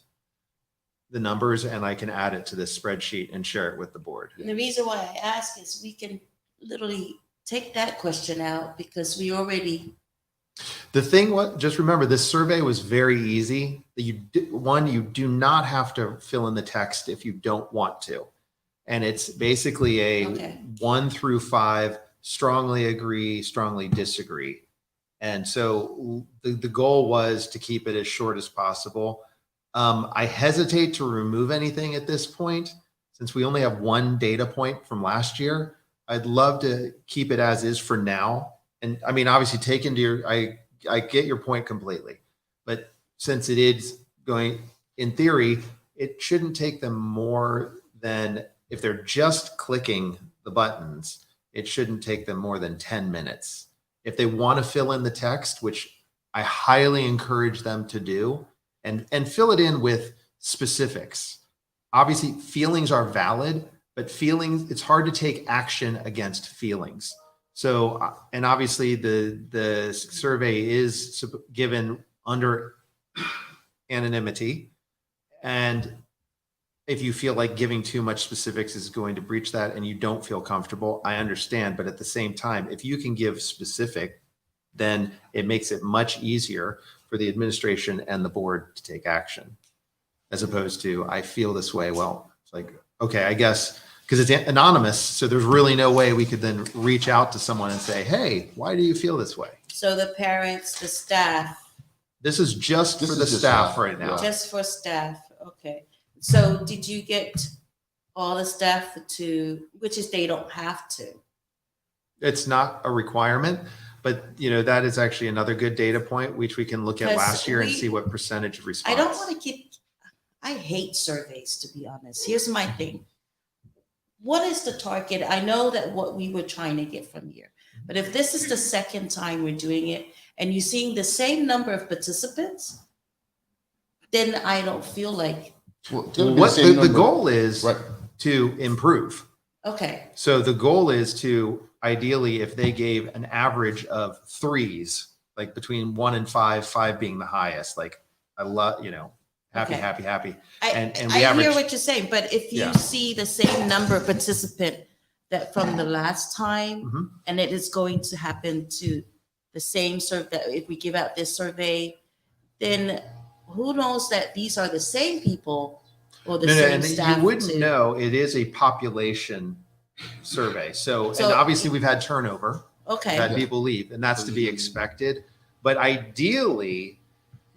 the numbers and I can add it to this spreadsheet and share it with the board. And the reason why I ask is we can literally take that question out because we already. The thing, just remember, this survey was very easy. You do not have to fill in the text if you don't want to. And it's basically a 1 through 5, strongly agree, strongly disagree. And so the goal was to keep it as short as possible. I hesitate to remove anything at this point, since we only have one data point from last year. I'd love to keep it as is for now. And I mean, obviously take into your, I get your point completely, but since it is going, in theory, it shouldn't take them more than, if they're just clicking the buttons, it shouldn't take them more than 10 minutes. If they want to fill in the text, which I highly encourage them to do, and fill it in with specifics. Obviously, feelings are valid, but feelings, it's hard to take action against feelings. So, and obviously the survey is given under anonymity. And if you feel like giving too much specifics is going to breach that and you don't feel comfortable, I understand. But at the same time, if you can give specific, then it makes it much easier for the administration and the board to take action, as opposed to, I feel this way. Well, it's like, okay, I guess, because it's anonymous. So there's really no way we could then reach out to someone and say, hey, why do you feel this way? So the parents, the staff. This is just for the staff right now. Just for staff, okay. So did you get all the staff to, which is they don't have to? It's not a requirement, but that is actually another good data point, which we can look at last year and see what percentage of response. I don't want to I hate surveys, to be honest. Here's my thing. What is the target? I know that what we were trying to get from here, but if this is the second time we're doing it and you're seeing the same number of participants, then I don't feel like. What the goal is to improve. Okay. So the goal is to ideally, if they gave an average of 3s, like between 1 and 5, 5 being the highest, like I love, happy, Okay. happy, happy. I, And we I hear average- what you're saying, but if you Yeah. see the same number of participant that from the last time, Mhm. and it is going to happen to the same survey, that if we give out this survey, then who knows that these are the same people or the No, same and staff? you wouldn't too. know. It is a population survey. So, So- and obviously we've had turnover. We've Okay, had Yeah. people leave, and that's to be expected. But ideally,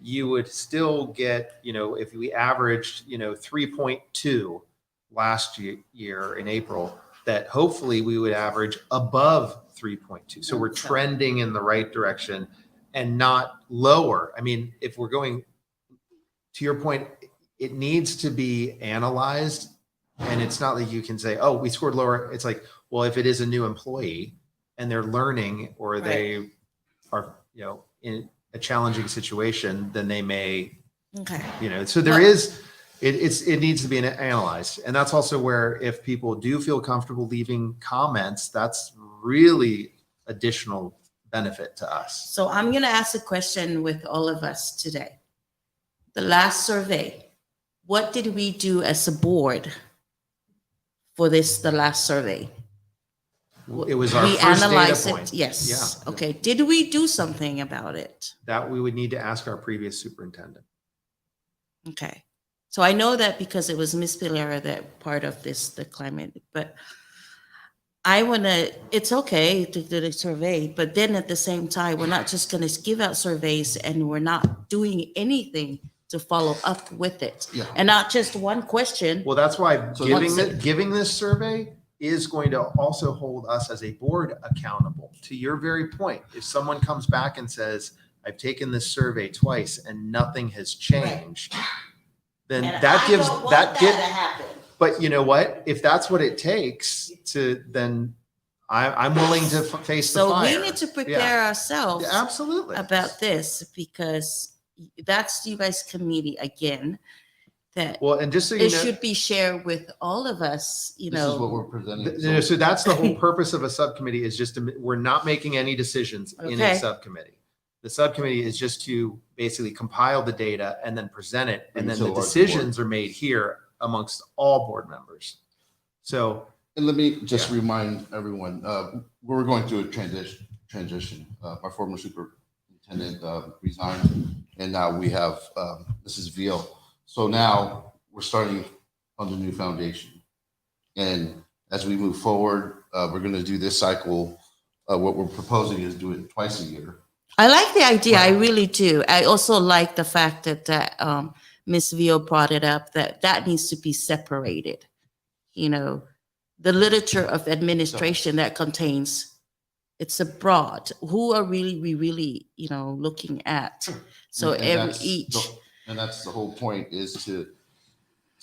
you would still get, if we averaged, 3.2 last year in April, that hopefully we would average above 3.2. So we're Okay. trending in the right direction and not lower. I mean, if we're going, to your point, it needs to be analyzed. And it's not like you can say, oh, we scored lower. It's like, well, if it is a new employee and they're learning or they are, in a challenging situation, then they may, okay. so there is, it needs to be analyzed. And that's also where if people do feel comfortable leaving comments, that's really additional benefit to us. So I'm going to ask a question with all of us today. The last survey, what did we do as a board for the last survey? It was our We first data analyzed point. it, yes. Yeah. Okay, did we do something about it? That we would need to ask our previous superintendent. Okay, so I know that because it was Miss Pilera that part of the climate, but I wanna, it's okay to do the survey, but then at the same time, we're not just gonna give out surveys and we're not doing anything to follow up with it. Yeah. And not just one question. Well, that's why So giving this survey is going to also hold us as a board accountable. To your very point, if someone comes back and says, I've taken this survey twice and nothing has changed, then And that I gives, don't want that that gives, to happen. but you know what? If that's what it takes to, then I'm willing to face the So fire. we need to prepare ourselves Yeah, absolutely. about this because that's you guys' committee again, that Well, and just so you it know, should be shared with all of us, This is what we're presenting. so that's the whole purpose of a subcommittee is just to, we're not making any decisions in a Okay. subcommittee. The subcommittee is just to basically compile the data and then present it. Bring And it then to the the larger decisions are made here amongst all board members. So, And let me just remind everyone, we're going through a transition. Our former superintendent resigned, and now we have Mrs. Veal. So now we're starting on the new foundation. And as we move forward, we're going to do this cycle. What we're proposing is do it twice a year. I like the idea. I really do. I also like the fact that Ms. Vio brought it up, that needs to be separated. The literature of administration that contains, it's a broad, who are we really, looking at? So And and that's the whole point, is to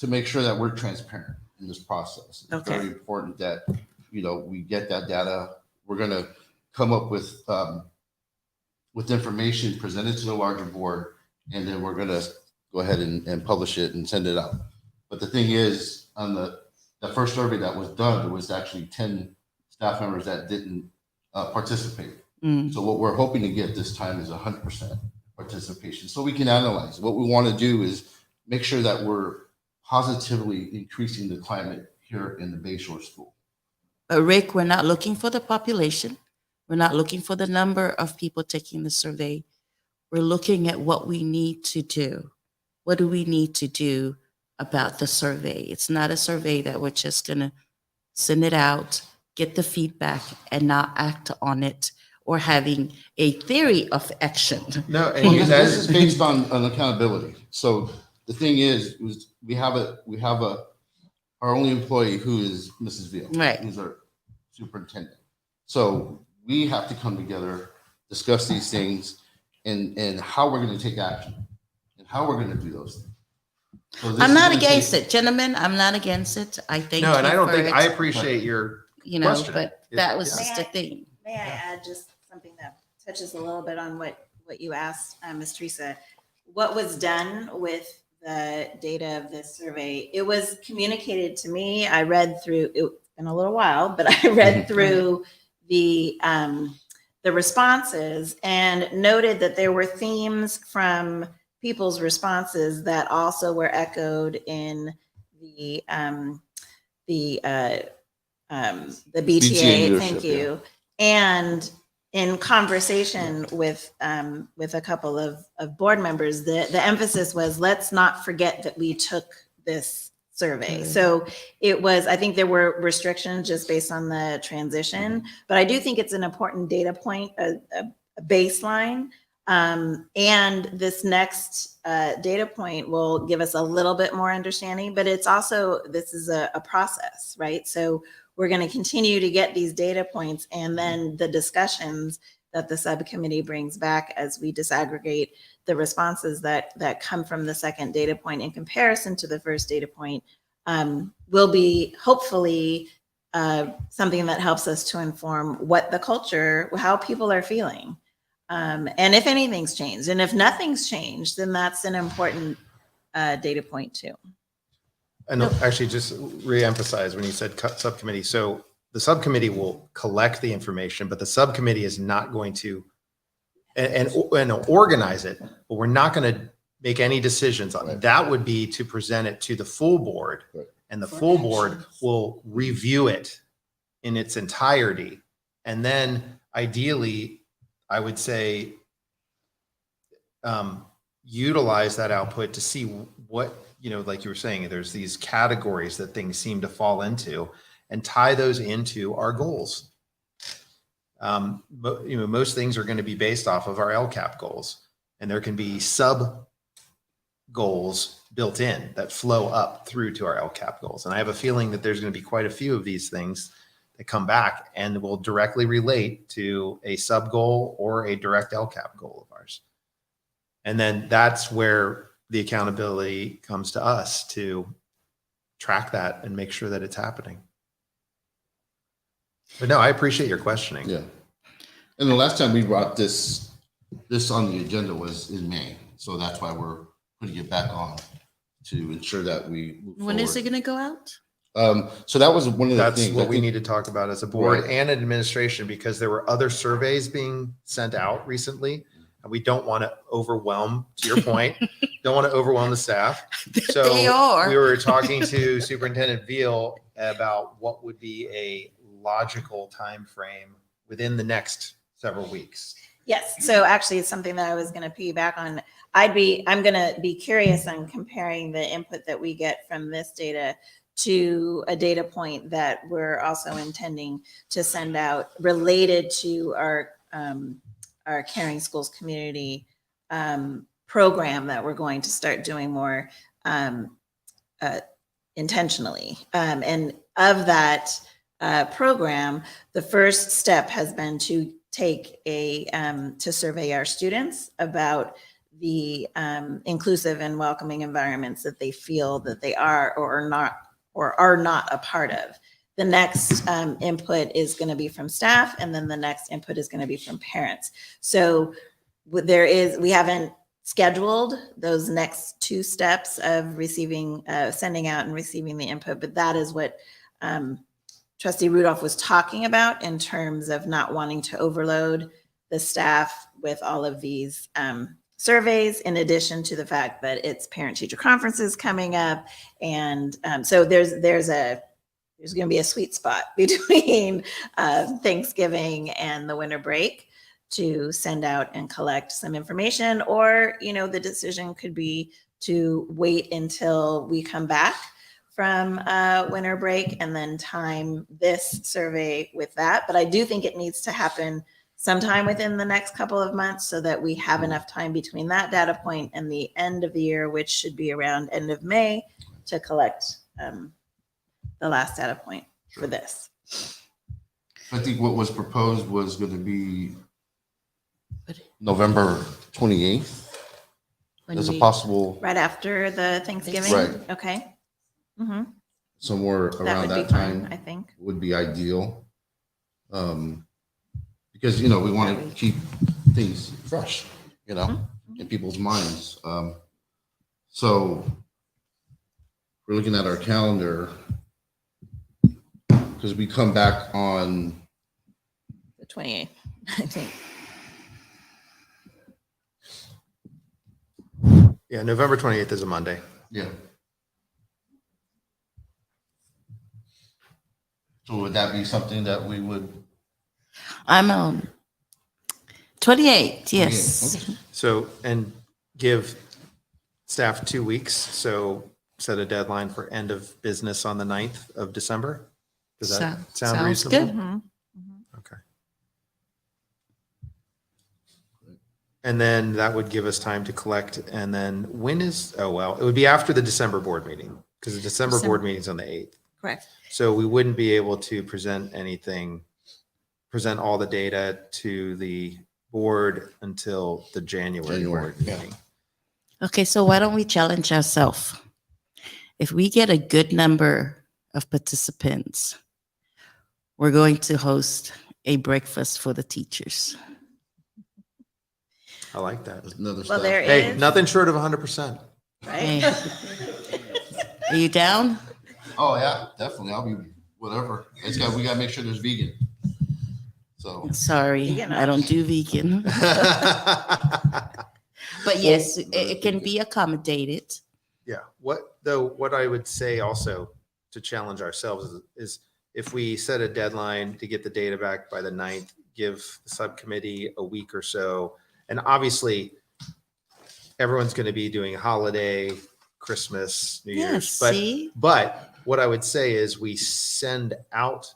make sure that we're transparent in this process. It's Okay. very important that, we get that data. We're going to come up with information presented to the larger board, and then we're going to go ahead and publish it and send it out. But the thing is, on the first survey that was done, there was actually 10 staff members that didn't participate. Mm. So what we're hoping to get this time is 100% participation, so we can analyze. What we want to do is make sure that we're positively increasing the climate here in the Bayshore School. But Rick, we're not looking for the population. We're not looking for the number of people taking the survey. We're looking at what we need to do. What do we need to do about the survey? It's not a survey that we're just going to send it out, get the feedback, and not act on it, or having a theory of action. no, and Well, you this guys, is based on accountability. So the thing is we have our only employee who is Mrs. Veal, Right. who's our superintendent. So we have to come together, discuss these things, and how we're going to take action and how we're going to do those things. So this I'm is not gonna against take- it, gentlemen. I'm not against it. I thank no, and I don't for think, it, I appreciate your, question. but It- that was yeah. just a thing. May I add just something that touches a little bit on what you asked, Ms. Teresa? What was done with the data of this survey? It was communicated to me. I read through, it's been a little while, but I read through the responses and noted that there were themes from people's responses that also were echoed in the BTA, leadership, thank you, and in conversation with a couple of board members, the emphasis was, let's not forget that we took this survey. So it was, I think there were restrictions just based on the transition, but I do think it's an important data point, a baseline. And this next data point will give us a little bit more understanding, but it's also, this is a process, right? So we're going to continue to get these data points, and then the discussions that the subcommittee brings back as we disaggregate the responses that come from the second data point in comparison to the first data point will be hopefully something that helps us to inform what the culture, how people are feeling. And if anything's changed, and if nothing's changed, then that's an important data point too. And actually, just reemphasize when you said subcommittee. So the subcommittee will collect the information, but the subcommittee is not going to and organize it, but we're not going to make any decisions on it. That would be to present it to the full board, and the full board will review it in its entirety. And then ideally, I would say, utilize that output to see what, like you were saying, there's these categories that things seem to fall into, and tie those into our goals. But, most things are going to be based off of our LCAP goals, and there can be sub goals built in that flow up through to our LCAP goals. And I have a feeling that there's going to be quite a few of these things that come back and will directly relate to a sub goal or a direct LCAP goal of ours. And then that's where the accountability comes to us to track that and make sure that it's happening. But no, I appreciate your questioning. Yeah. And the last time we brought this on the agenda was in May. So that's why we're putting it back on to ensure that we move When is it forward. going to go out? So that was one of the That's things what I we think- need to talk about as a board Right. and administration, because there were other surveys being sent out recently, and we don't want to overwhelm, to your point, don't want to overwhelm the staff. So They are. we were talking to Superintendent Veal about what would be a logical time frame within the next several weeks. Yes, so actually it's something that I was going to piggyback on. I'm going to be curious on comparing the input that we get from this data to a data point that we're also intending to send out related to our Caring Schools community program that we're going to start doing more intentionally. And of that program, the first step has been to take to survey our students about the inclusive and welcoming environments that they feel that they are or are not a part of. The next input is going to be from staff, and then the next input is going to be from parents. So we haven't scheduled those next two steps of receiving, sending out and receiving the input, but that is what Trustee Rudolph was talking about in terms of not wanting to overload the staff with all of these surveys, in addition to the fact that it's parent-teacher conferences coming up. And so there's going to be a sweet spot between Thanksgiving and the winter break to send out and collect some information, or, the decision could be to wait until we come back from winter break and then time this survey with that. But I do think it needs to happen sometime within the next couple of months so that we have enough time between that data point and the end of the year, which should be around end of May, to collect the last data point for this. I think what was proposed was going to be November 28th as a possible, Right after the Thanksgiving? Right. Okay. Mm-hmm. somewhere That around would be that fun, time I think. would be ideal. Because, we want to keep things fresh, in people's minds. So we're looking at our calendar, because we come back on The 28th, I think. Yeah, November 28th is a Monday. Yeah. So would that be something that we would? I'm 28, yes. Okay. So, and give staff 2 weeks. So set a deadline for end of business on the 9th of December. Does that sound Sounds reasonable? good. Mm-hmm. Okay. And then that would give us time to collect. And then when is, oh, well, it would be after the December board meeting because the December board meeting is on the 8th. Correct. So we wouldn't be able to present all the data to the board until the January board yeah. meeting. Okay, so why don't we challenge ourselves? If we get a good number of participants, we're going to host a breakfast for the teachers. I like that. Another Well, stuff. there Hey, is, nothing short of 100%. right? Hey. Are you down? Oh yeah, definitely. I'll be whatever. We gotta make sure there's vegan. So Sorry, Vegan I don't do vegan. But yes, it can be accommodated. Yeah. What I would say also to challenge ourselves is if we set a deadline to get the data back by the 9th, give the subcommittee a week or so. And obviously everyone's going to be doing holiday, Christmas, New Yes, Year's. see? But what I would say is we send out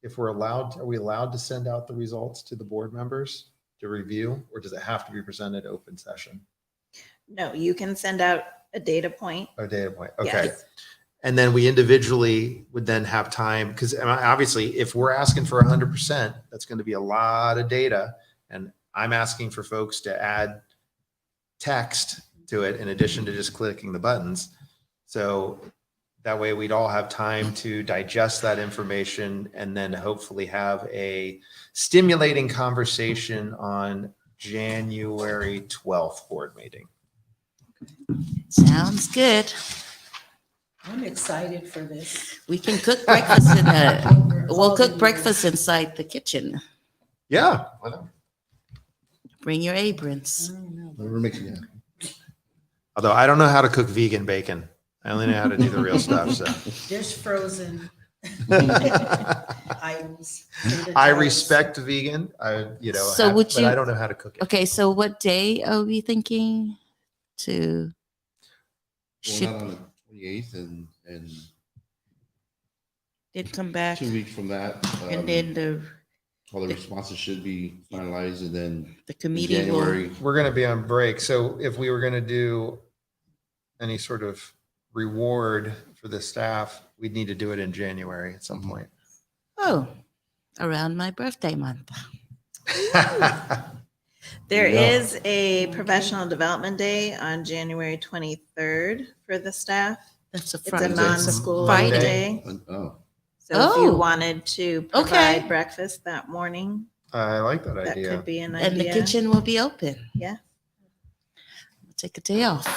if we're allowed, are we allowed to send out the results to the board members to review, or does it have to be presented open session? No, you can send out a data point. A data point. Okay. Yes. And then we individually would then have time, because obviously if we're asking for 100%, that's going to be a lot of data. And I'm asking for folks to add text to it in addition to just clicking the buttons. So that way we'd all have time to digest that information and then hopefully have a stimulating conversation on January 12th board meeting. Sounds good. I'm excited for this. We can cook breakfast we'll cook breakfast inside the kitchen. Yeah. whatever. Bring your aprons. Whatever makes you happy. Although I don't know how to cook vegan bacon. I only know how to do the real stuff. So There's frozen items. I respect vegan. So would but you- I don't know how to cook it. Okay, so what day are we thinking to? Well, Should not on the 28th and then come back 2 weeks from that. and then All the responses should be finalized and then the in committee will. January. We're going to be on break. So if we were going to do any sort of reward for the staff, we'd need to do it in January at some point. Oh, around my birthday month. There Yeah. is a professional development day on January 23rd for the staff. That's a It's a Friday. non-school Friday. day. Oh, So if you Oh. wanted to Okay. provide breakfast that morning, I like that that idea. could be an And the idea. kitchen will be open. Yeah. We'll take a day off.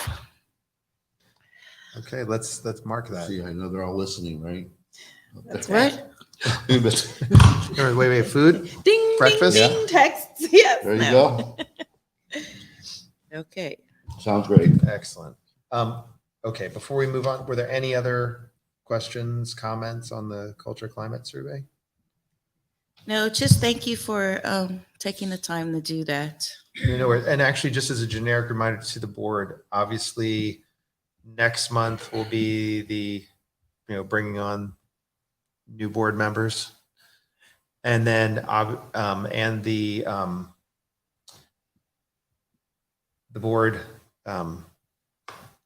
Okay, let's mark that. see, I know they're all listening, right? That's What? Wait, food? Ding, Breakfast? ding, ding, texts. Yes. There you no. go. Okay. Sounds great. Excellent. Okay, before we move on, were there any other questions, comments on the culture climate survey? No, just thank you for taking the time to do that. And actually, just as a generic reminder to the board, obviously, next month will be the, bringing on new board members, and then the board, sorry,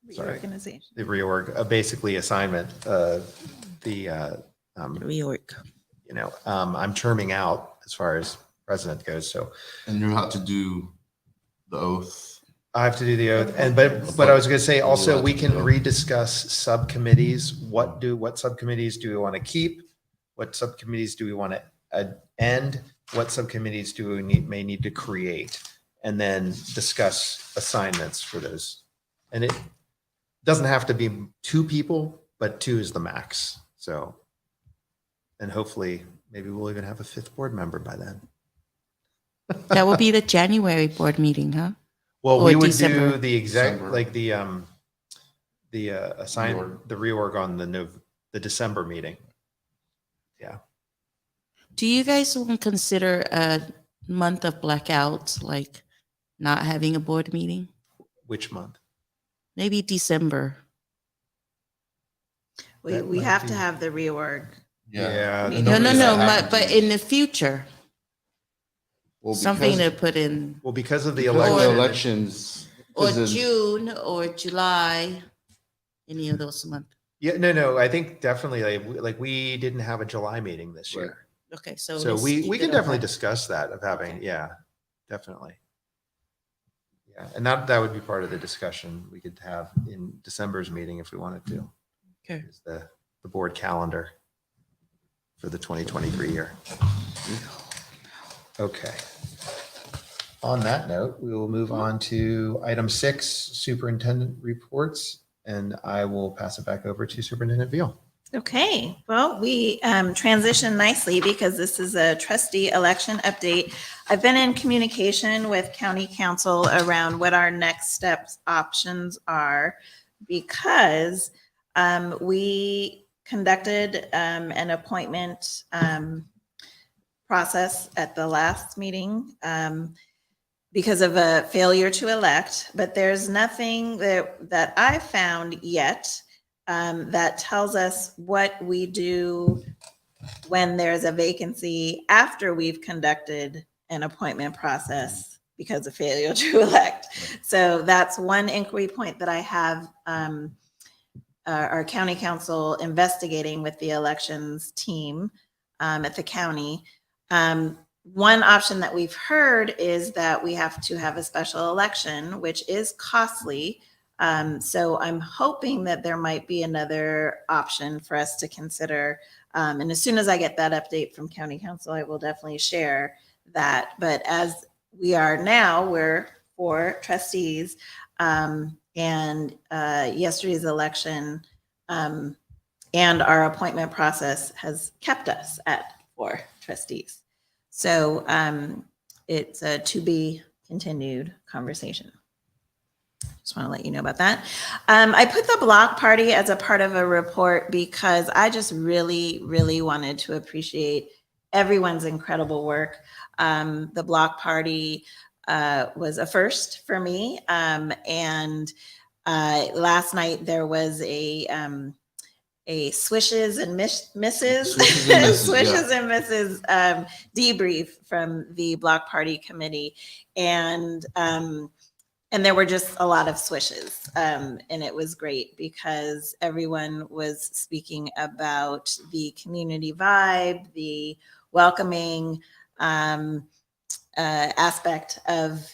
Reorganization. the reorg, basically assignment, Reorg. I'm terming out as far as president goes, so And you're about to do the oath. I have to do the oath. But I was going to say also, we can rediscuss subcommittees. What subcommittees do we want to keep? What subcommittees do we want to end? What subcommittees do we may need to create? And then discuss assignments for those. And it doesn't have to be 2 people, but 2 is the max. So, and hopefully maybe we'll even have a 5th board member by then. That will be the January board meeting, huh? Well, Or we would December. do the exact, December. like the assign, Reorg. the reorg on the December meeting. Do you guys want to consider a month of blackout, like not having a board meeting? Which month? Maybe December. We, That we might have to be- have the reorg. Yeah. And No, no, nobody's no, happy but to- in the future, well, something to because- put in, Well, because of the because of election. the elections. or 'cause then- June or July, any of those months. Yeah, no. I think definitely like we didn't have a July meeting this Right. year. Okay, so So let's we keep can it definitely on that. discuss that of having, yeah, definitely. Yeah, and that would be part of the discussion we could have in December's meeting if we wanted to. Okay. Is the board calendar for the 2023 year. Okay. On that note, we will move on to item 6, superintendent reports, and I will pass it back over to Superintendent Veal. Okay, well, we transition nicely because this is a trustee election update. I've been in communication with county council around what our next steps options are because we conducted an appointment process at the last meeting because of a failure to elect, but there's nothing that I found yet that tells us what we do when there's a vacancy after we've conducted an appointment process because of failure to elect. So that's one inquiry point that I have our county council investigating with the elections team at the county. One option that we've heard is that we have to have a special election, which is costly. So I'm hoping that there might be another option for us to consider. And as soon as I get that update from county council, I will definitely share that. But as we are now, we're 4 trustees. And yesterday's election and our appointment process has kept us at 4 trustees. So it's a to be continued conversation. Just want to let you know about that. I put the block party as a part of a report because I just really, really wanted to appreciate everyone's incredible work. The block party was a first for me. And last night there was a swishes and misses, Swishes and misses, swishes and misses debrief from the block party committee. And there were just a lot of swishes. And it was great because everyone was speaking about the community vibe, the welcoming aspect of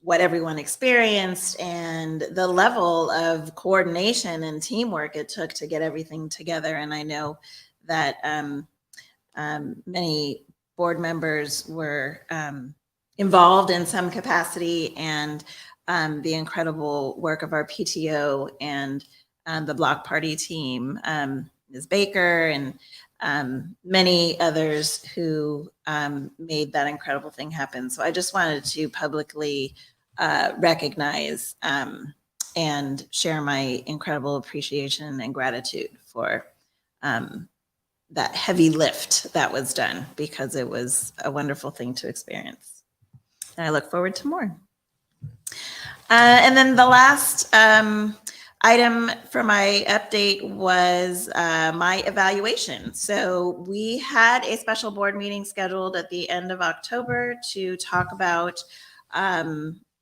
what everyone experienced and the level of coordination and teamwork it took to get everything together. And I know that many board members were involved in some capacity, and the incredible work of our PTO and the block party team, Ms. Baker and many others who made that incredible thing happen. So I just wanted to publicly recognize and share my incredible appreciation and gratitude for that heavy lift that was done, because it was a wonderful thing to experience. And I look forward to more. And then the last item for my update was my evaluation. So we had a special board meeting scheduled at the end of October to talk about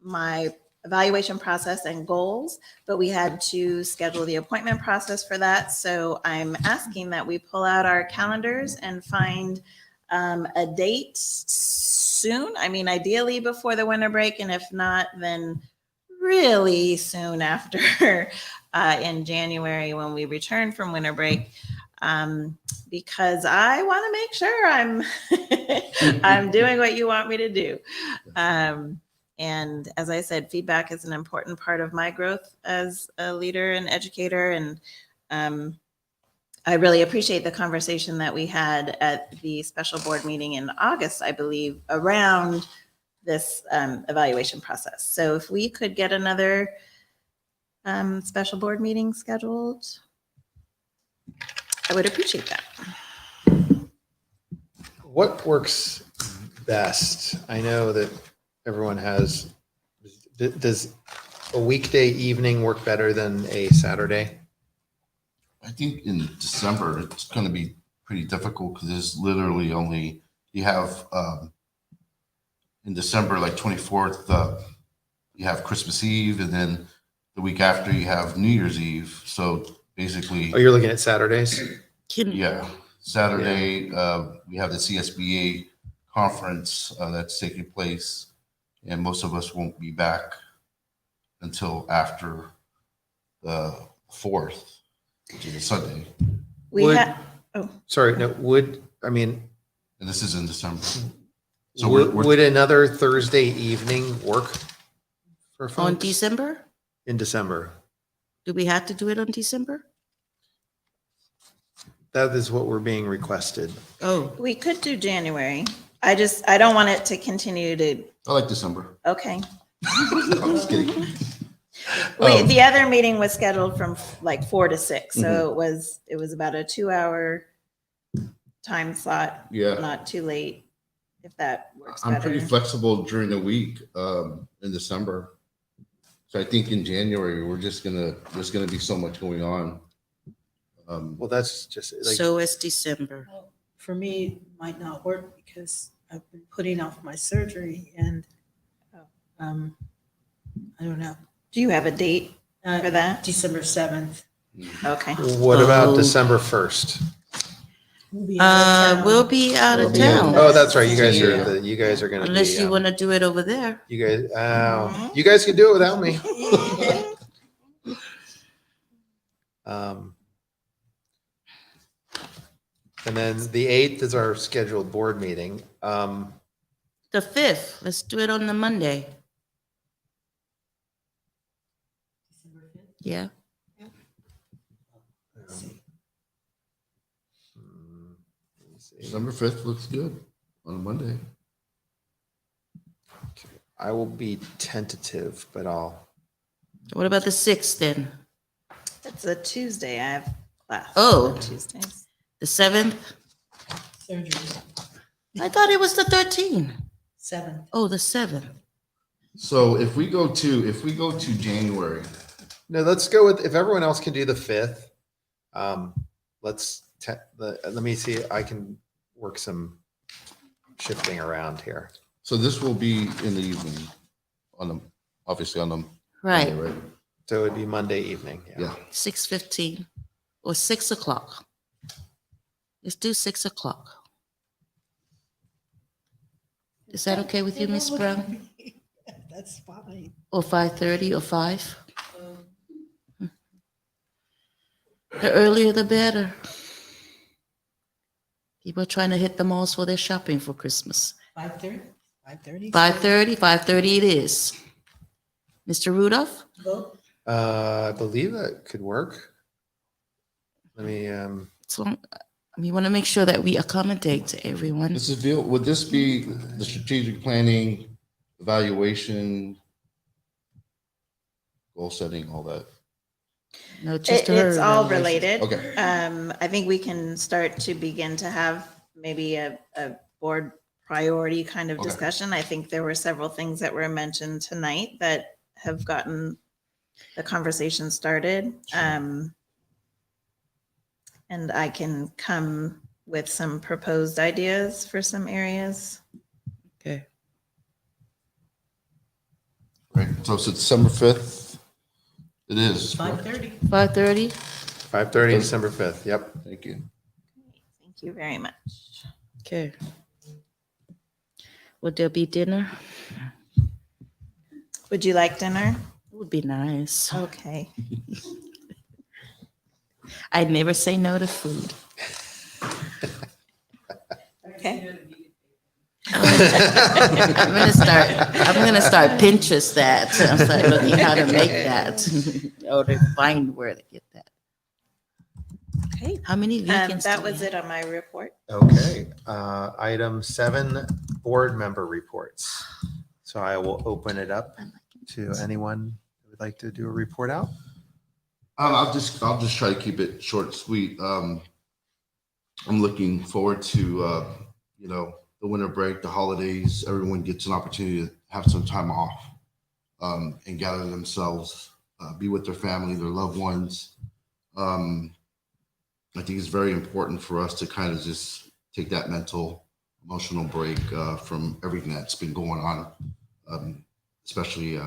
my evaluation process and goals, but we had to schedule the appointment process for that. So I'm asking that we pull out our calendars and find a date soon. I mean, ideally before the winter break, and if not, then really soon after in January when we return from winter break, because I want to make sure I'm doing what you want me to do. And as I said, feedback is an important part of my growth as a leader and educator. And I really appreciate the conversation that we had at the special board meeting in August, I believe, around this evaluation process. So if we could get another special board meeting scheduled, I would appreciate that. What works best? I know that everyone has, does a weekday evening work better than a Saturday? I think in December, it's going to be pretty difficult because there's literally only, you have in December, like 24th, you have Christmas Eve, and then the week after you have New Year's Eve. So basically, Oh, you're looking at Saturdays? yeah, Saturday, we have the CSBA conference that's taking place, and most of us won't be back until after the 4th, which is a Sunday. We Would- have, Sorry, no, And this is in December. So would another Thursday evening work for On folks? December? In December? Do we have to do it on December? That is what we're being requested. Oh, we could do January. I don't want it to continue to, I like December. okay. I'm just kidding. Um, The other meeting was scheduled from like 4 to 6, so it was about a 2-hour time slot, Yeah. not too late, if that works I'm pretty better. flexible during the week in December. So I think in January, there's gonna be so much going on. Well, that's just like, so it's December. For me, it might not work because I've been putting off my surgery and I don't know. Do you have a date for that? December 7th. Okay. what about Oh. December 1st? We'll be out of town. We'll be out of town. Oh, that's right. You guys Yeah. are going to be. Unless you want to do it over there. You guys, you guys can do it without me. And then the 8th is our scheduled board meeting. The 5th, let's do it on the Monday. Yeah. December 5th looks good on a Monday. I will be tentative, but I'll. What about the 6th then? It's a Tuesday. I have class. Oh. on Tuesdays. The 7th? Surgery, I thought it was the 13th. 7th. Oh, the 7th. So if we go to January, No, let's go with, if everyone else can do the 5th, let me see, I can work some shifting around here. so this will be in the evening obviously on the Right, Monday, right? So it would be Monday evening. Yeah. 6:15 or 6 o'clock. Let's do 6 o'clock. Is that okay with you, Miss Brown? That's fine. Or 5:30 or 5? The earlier the better. People are trying to hit the malls for their shopping for Christmas. 5:30? 5:30? 5:30 it is. Mr. Rudolph? Vote? I believe that could work. Let me, It's long, we want to make sure that we accommodate to everyone. Would this be the strategic planning, evaluation, goal setting, all that? No, just It's her all evaluation. related. Okay. I think we can start to begin to have maybe a board priority kind of Okay. discussion. I think there were several things that were mentioned tonight that have gotten the conversation started. And I can come with some proposed ideas for some areas. Okay. Right. So it's December 5th. It is. correct? 5:30. 5:30? 5:30, December 5th. Yep. Thank you. Thank you very much. Okay. Would there be dinner? Would you like dinner? It would be nice. Okay. I'd never say no to food. Okay. I'm gonna start Pinterest that. I'm start looking how to make that. Or to find where to get that. Okay. How many vegans? That do we was have? it on my report. Okay. Item 7, board member reports. So I will open it up to anyone who would like to do a report out. I'll just try to keep it short and sweet. I'm looking forward to the winter break, the holidays. Everyone gets an opportunity to have some time off and gather themselves, be with their family, their loved ones. I think it's very important for us to kind of just take that mental, emotional break from everything that's been going on, especially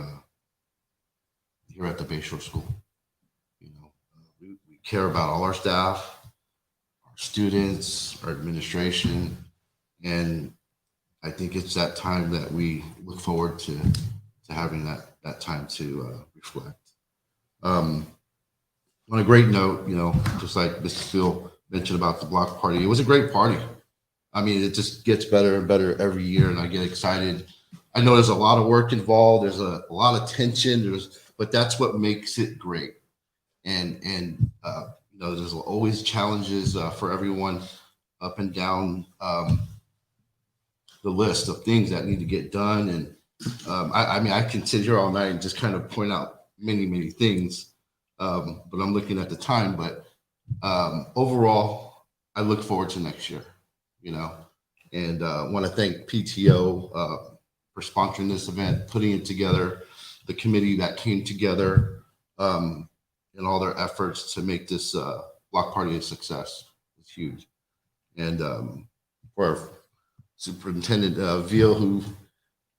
here at the Bayshore School. We care about all our staff, our students, our administration, and I think it's that time that we look forward to having that time to reflect. On a great note, just like Mrs. Phil mentioned about the block party, it was a great party. I mean, it just gets better and better every year, and I get excited. I know there's a lot of work involved. There's a lot of tension. But that's what makes it great. And there's always challenges for everyone up and down the list of things that need to get done. And I mean, I can sit here all night and just kind of point out many things. But I'm looking at the time. But overall, I look forward to next year, and want to thank PTO for sponsoring this event, putting it together, the committee that came together, and all their efforts to make this block party a success. It's huge. And for our Superintendent Veal, who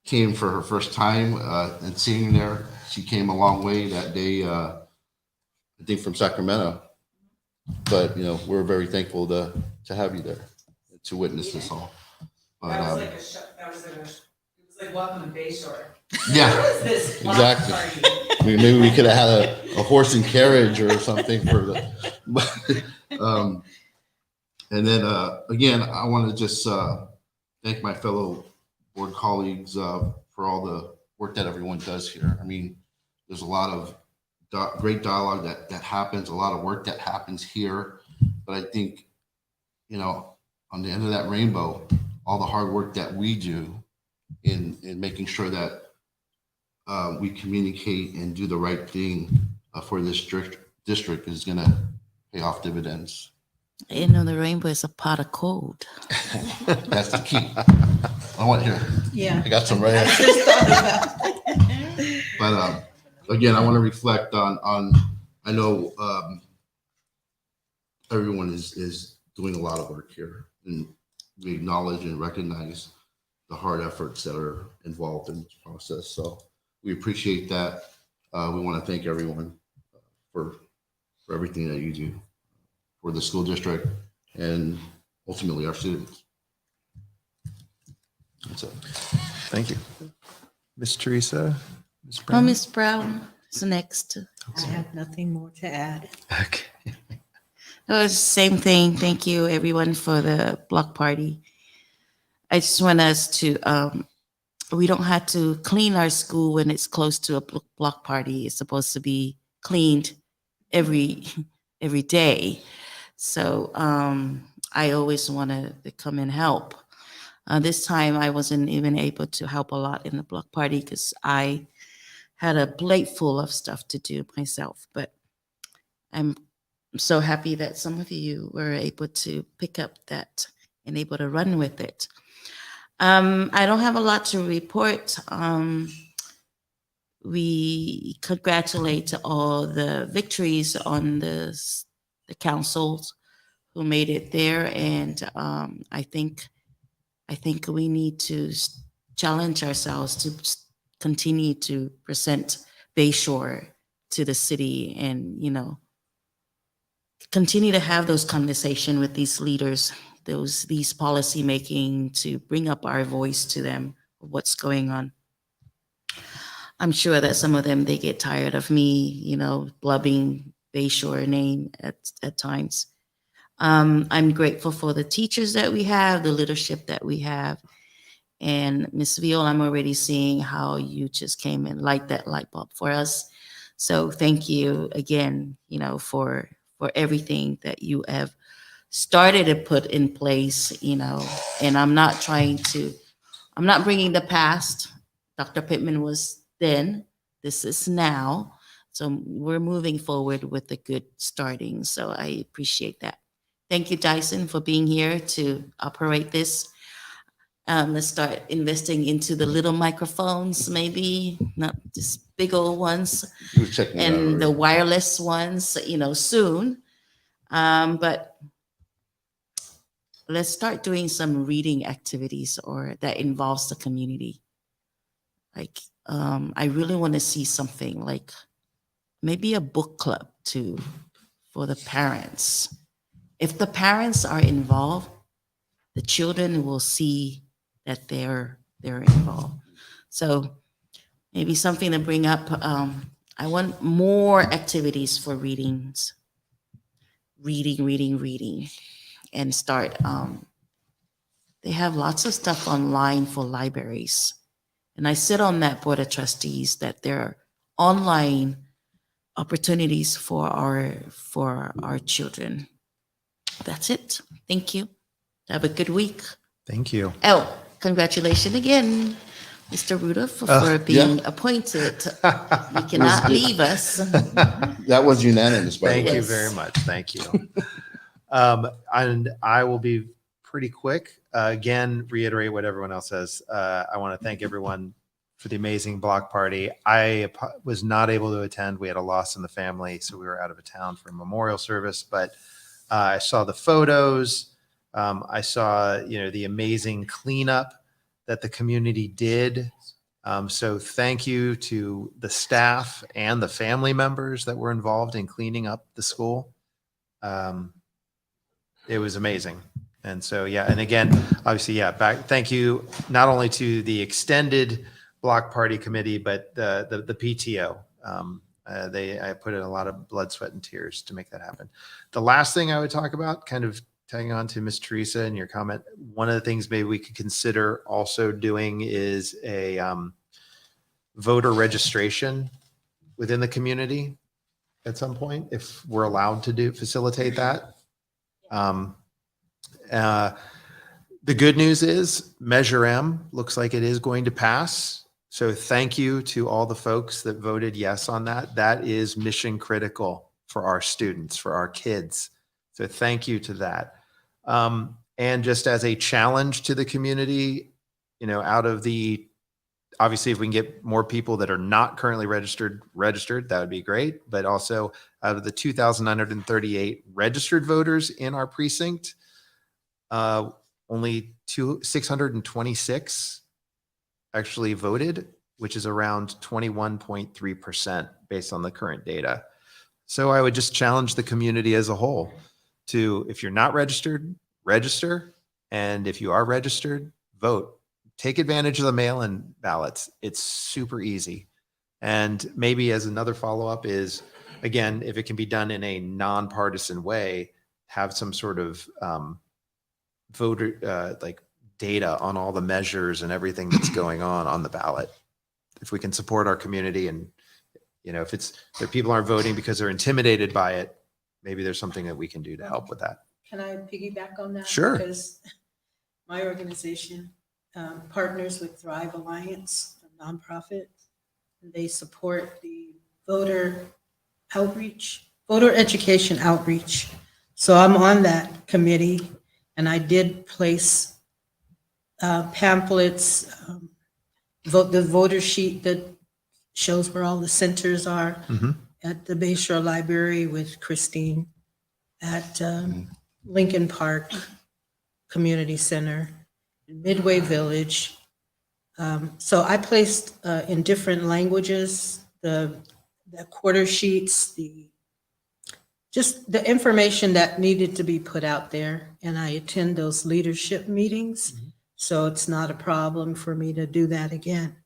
came for her first time and seeing there, she came a long way that day. I think from Sacramento, but we're very thankful to have you there to witness this all. But, That was it was like welcome to Bayshore. yeah, What is this block exactly. party? Maybe we could have had a horse and carriage or something for the. And then again, I want to just thank my fellow board colleagues for all the work that everyone does here. I mean, there's a lot of great dialogue that happens, a lot of work that happens here. But I think, on the end of that rainbow, all the hard work that we do in making sure that we communicate and do the right thing for this district is going to pay off dividends. The rainbow is a pot of gold. That's the key. I want here. Yeah. I got some right I here. just thought about it. But again, I want to reflect on I know everyone is doing a lot of work here, and we acknowledge and recognize the hard efforts that are involved in this process. So we appreciate that. We want to thank everyone for everything that you do for the school district and ultimately our students. That's it. Thank you. Miss Teresa? Ms. Oh, Brown? Miss Brown is next. I have nothing more to add. Okay. Oh, it's the same thing. Thank you, everyone, for the block party. I just want us to, we don't have to clean our school when it's close to a block party. It's supposed to be cleaned every day. So I always want to come and help. This time I wasn't even able to help a lot in the block party because I had a plate full of stuff to do myself. But I'm so happy that some of you were able to pick up that and able to run with it. I don't have a lot to report. We congratulate all the victories on the councils who made it there, and I think we need to challenge ourselves to continue to present Bayshore to the city, and continue to have those conversations with these leaders, these policy making, to bring up our voice to them of what's going on. I'm sure that some of them, they get tired of me, blubbing Bayshore name at times. I'm grateful for the teachers that we have, the leadership that we have. And Ms. Veal, I'm already seeing how you just came and light that light bulb for us. So thank you again, for everything that you have started to put in place, and I'm not bringing the past Dr. Pittman was then, this is now. So we're moving forward with a good starting. So I appreciate that. Thank you, Dyson, for being here to operate this. Let's start investing into the little microphones, maybe not just big old ones, You were checking it out and the already. wireless ones, soon. But let's start doing some reading activities or that involves the community. Like, I really want to see something like maybe a book club too for the parents. If the parents are involved, the children will see that they're involved. So maybe something to bring up. I want more activities for readings, reading, and start. They have lots of stuff online for libraries, and I sit on that board of trustees that there are online opportunities for our children. That's it. Thank you. Have a good week. Thank you. Oh, congratulations again, Mr. Rudolph, for Oh, being appointed. You cannot leave us. That was unanimous, by the Thank way. you Yes. very much. Thank you. And I will be pretty quick. Again, reiterate what everyone else says. I want to thank everyone for the amazing block party. I was not able to attend. We had a loss in the family, so we were out of town for a memorial service, but I saw the photos. I saw, the amazing cleanup that the community did. So thank you to the staff and the family members that were involved in cleaning up the school. It was amazing. And so, yeah. And again, obviously, thank you not only to the extended block party committee, but the PTO. I put in a lot of blood, sweat, and tears to make that happen. The last thing I would talk about, kind of tagging on to Ms. Teresa and your comment, one of the things maybe we could consider also doing is a voter registration within the community at some point, if we're allowed to facilitate that. The good news is Measure M looks like it is going to pass. So thank you to all the folks that voted yes on that. That is mission critical for our students, for our kids. So thank you to that. And just as a challenge to the community, obviously if we can get more people that are not currently registered, that would be great. But also out of the 2,938 registered voters in our precinct, only 626 actually voted, which is around 21.3% based on the current data. So I would just challenge the community as a whole to, if you're not registered, register. And if you are registered, vote. Take advantage of the mail-in ballots. It's super easy. And maybe as another follow-up is, again, if it can be done in a nonpartisan way, have some sort of voter like data on all the measures and everything that's going on the ballot. If we can support our community, and if people aren't voting because they're intimidated by it, maybe there's something that we can do to help with that. Can I piggyback on that? Sure. Because my organization partners with Thrive Alliance, a nonprofit, and they support the voter education outreach. So I'm on that committee, and I did place pamphlets, the voter sheet that shows where all the centers are at the Bayshore Library with Christine, at Lincoln Park Community Center, Midway Village. So I placed in different languages the quarter sheets, just the information that needed to be put out there. And I attend those leadership meetings. So it's not a problem for me to do that again.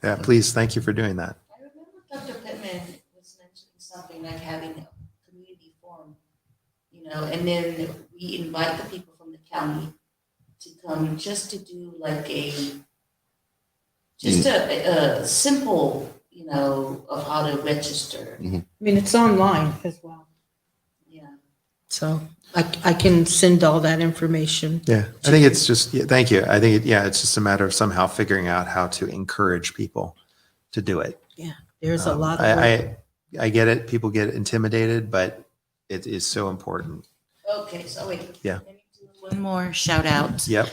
Yeah, please. Thank you for doing that. I remember Dr. Pittman was mentioning something like having a community forum, and then we invite the people from the county to come just to do like a simple, of how to register. I mean, it's online as well. Yeah. So I can send all that information. Yeah, I think it's just, yeah, thank you. I think, it's just a matter of somehow figuring out how to encourage people to do it. There's a lot of work. I get it. People get intimidated, but it is so important. Okay, so wait. Yeah. Let me do one more shout out. Yep.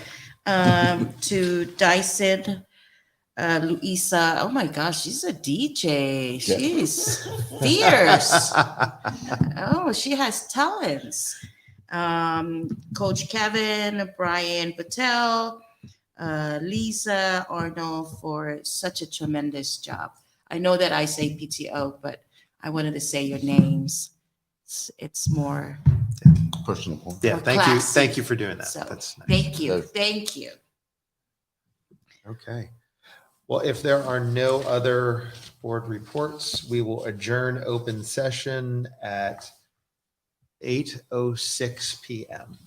To Dyson, Luisa. Oh my gosh, she's a DJ. Yeah. She's fierce. Oh, she has talents. Coach Kevin, Brian Patel, Lisa Arnold for such a tremendous job. I know that I say PTO, but I wanted to say your names. It's more. Personal. Yeah, Or thank you. classy. Thank you for doing that. So That's nice. thank you. Thank you. Okay. Well, if there are no other board reports, we will adjourn open session at 8:06 p.m.